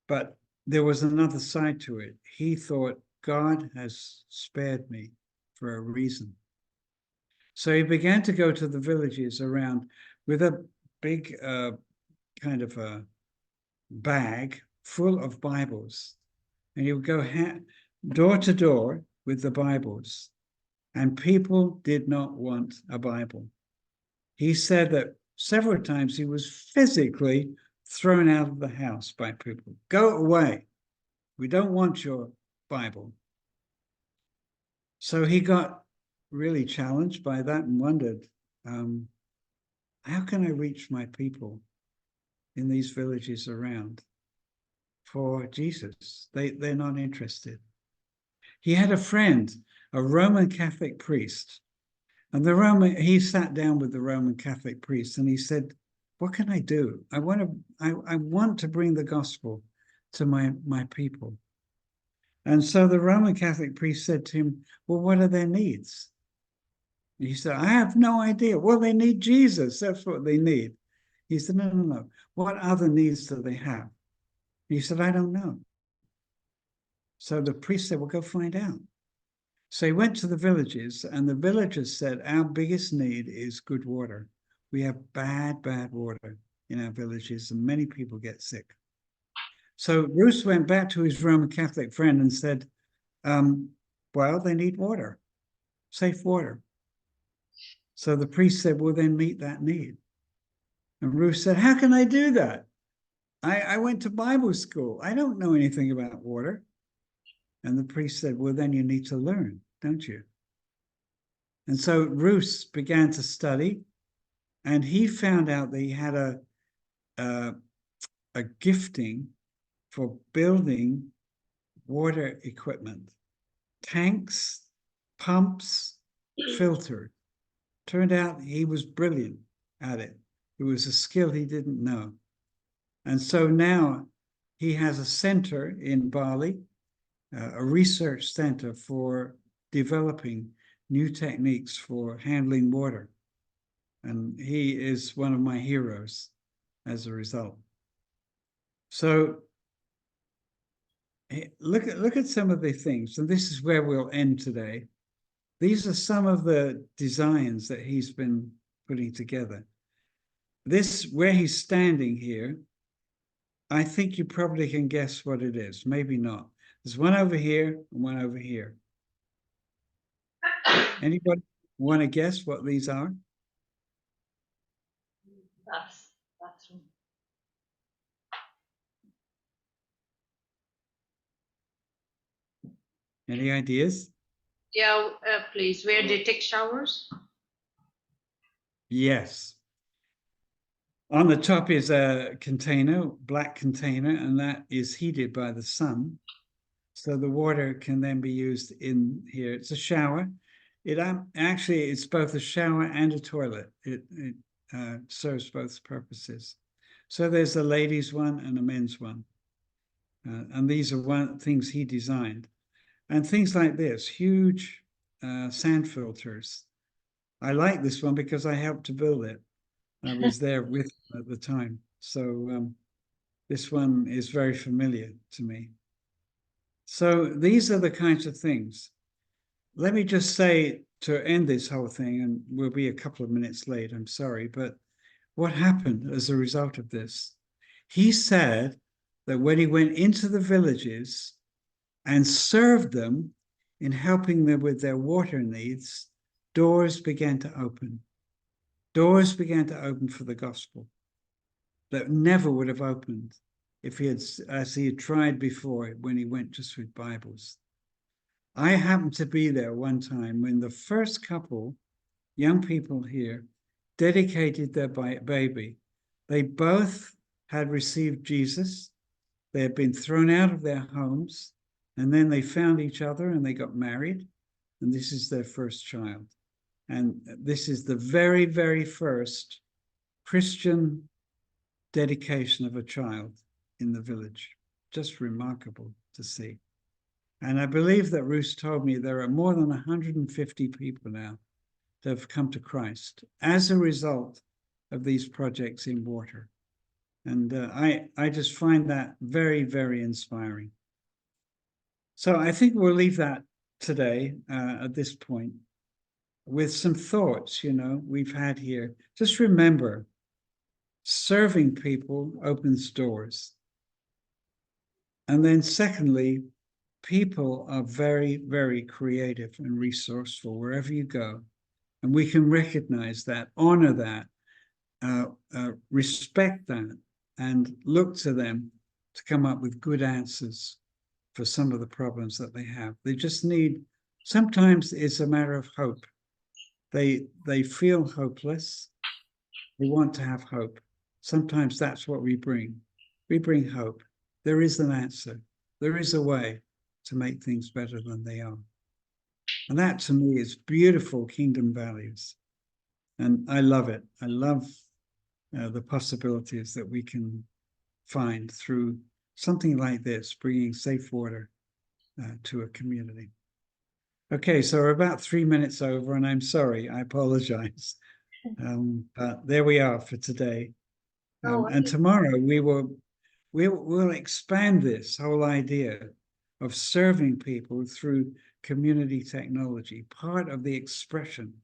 but there was another side to it. He thought, God has spared me for a reason. So he began to go to the villages around with a big kind of a bag full of Bibles. And he would go door to door with the Bibles. And people did not want a Bible. He said that several times he was physically thrown out of the house by people. Go away. We don't want your Bible. So he got really challenged by that and wondered, how can I reach my people in these villages around for Jesus? They're not interested. He had a friend, a Roman Catholic priest, and he sat down with the Roman Catholic priest and he said, what can I do? I want to bring the gospel to my people. And so the Roman Catholic priest said to him, well, what are their needs? He said, I have no idea. Well, they need Jesus. That's what they need. He said, no. What other needs do they have? He said, I don't know. So the priest said, well, go find out. So he went to the villages, and the villagers said, our biggest need is good water. We have bad water in our villages, and many people get sick. So Roos went back to his Roman Catholic friend and said, well, they need water, safe water. So the priest said, well, then meet that need. And Roos said, how can I do that? I went to Bible school. I don't know anything about water. And the priest said, well, then you need to learn, don't you? And so Roos began to study, and he found out that he had a gifting for building water equipment, tanks, pumps, filters. Turned out he was brilliant at it. It was a skill he didn't know. And so now he has a center in Bali, a research center for developing new techniques for handling water. And he is one of my heroes as a result. So look at some of the things, and this is where we'll end today. These are some of the designs that he's been putting together. This, where he's standing here, I think you probably can guess what it is. Maybe not. There's one over here and one over here. Anybody want to guess what these are? Bathroom. Any ideas? Yeah, please. Where they take showers? Yes. On the top is a container, black container, and that is heated by the sun. So the water can then be used in here. It's a shower. Actually, it's both a shower and a toilet. It serves both purposes. So there's a ladies' one and a men's one. And these are things he designed. And things like this, huge sand filters. I like this one because I helped to build it. I was there with him at the time. So this one is very familiar to me. So these are the kinds of things. Let me just say to end this whole thing, and we'll be a couple of minutes late, I'm sorry, but what happened as a result of this? He said that when he went into the villages and served them in helping them with their water needs, doors began to open. Doors began to open for the gospel that never would have opened if he had, as he had tried before when he went just with Bibles. I happened to be there one time when the first couple, young people here, dedicated their baby. They both had received Jesus. They had been thrown out of their homes, and then they found each other and they got married, and this is their first child. And this is the very, very first Christian dedication of a child in the village. Just remarkable to see. And I believe that Ruth told me there are more than 150 people now that have come to Christ as a result of these projects in water. And I just find that very, very inspiring. So I think we'll leave that today at this point with some thoughts, we've had here. Just remember, serving people opens doors. And then secondly, people are very, very creative and resourceful wherever you go. And we can recognize that, honor that, respect that, and look to them to come up with good answers for some of the problems that they have. They just need, sometimes it's a matter of hope. They feel hopeless. They want to have hope. Sometimes that's what we bring. We bring hope. There is an answer. There is a way to make things better than they are. And that to me is beautiful kingdom values. And I love it. I love the possibilities that we can find through something like this, bringing safe water to a community. Okay, so we're about 3 minutes over, and I'm sorry, I apologize. But there we are for today. And tomorrow we'll expand this whole idea of serving people through community technology, part of the expression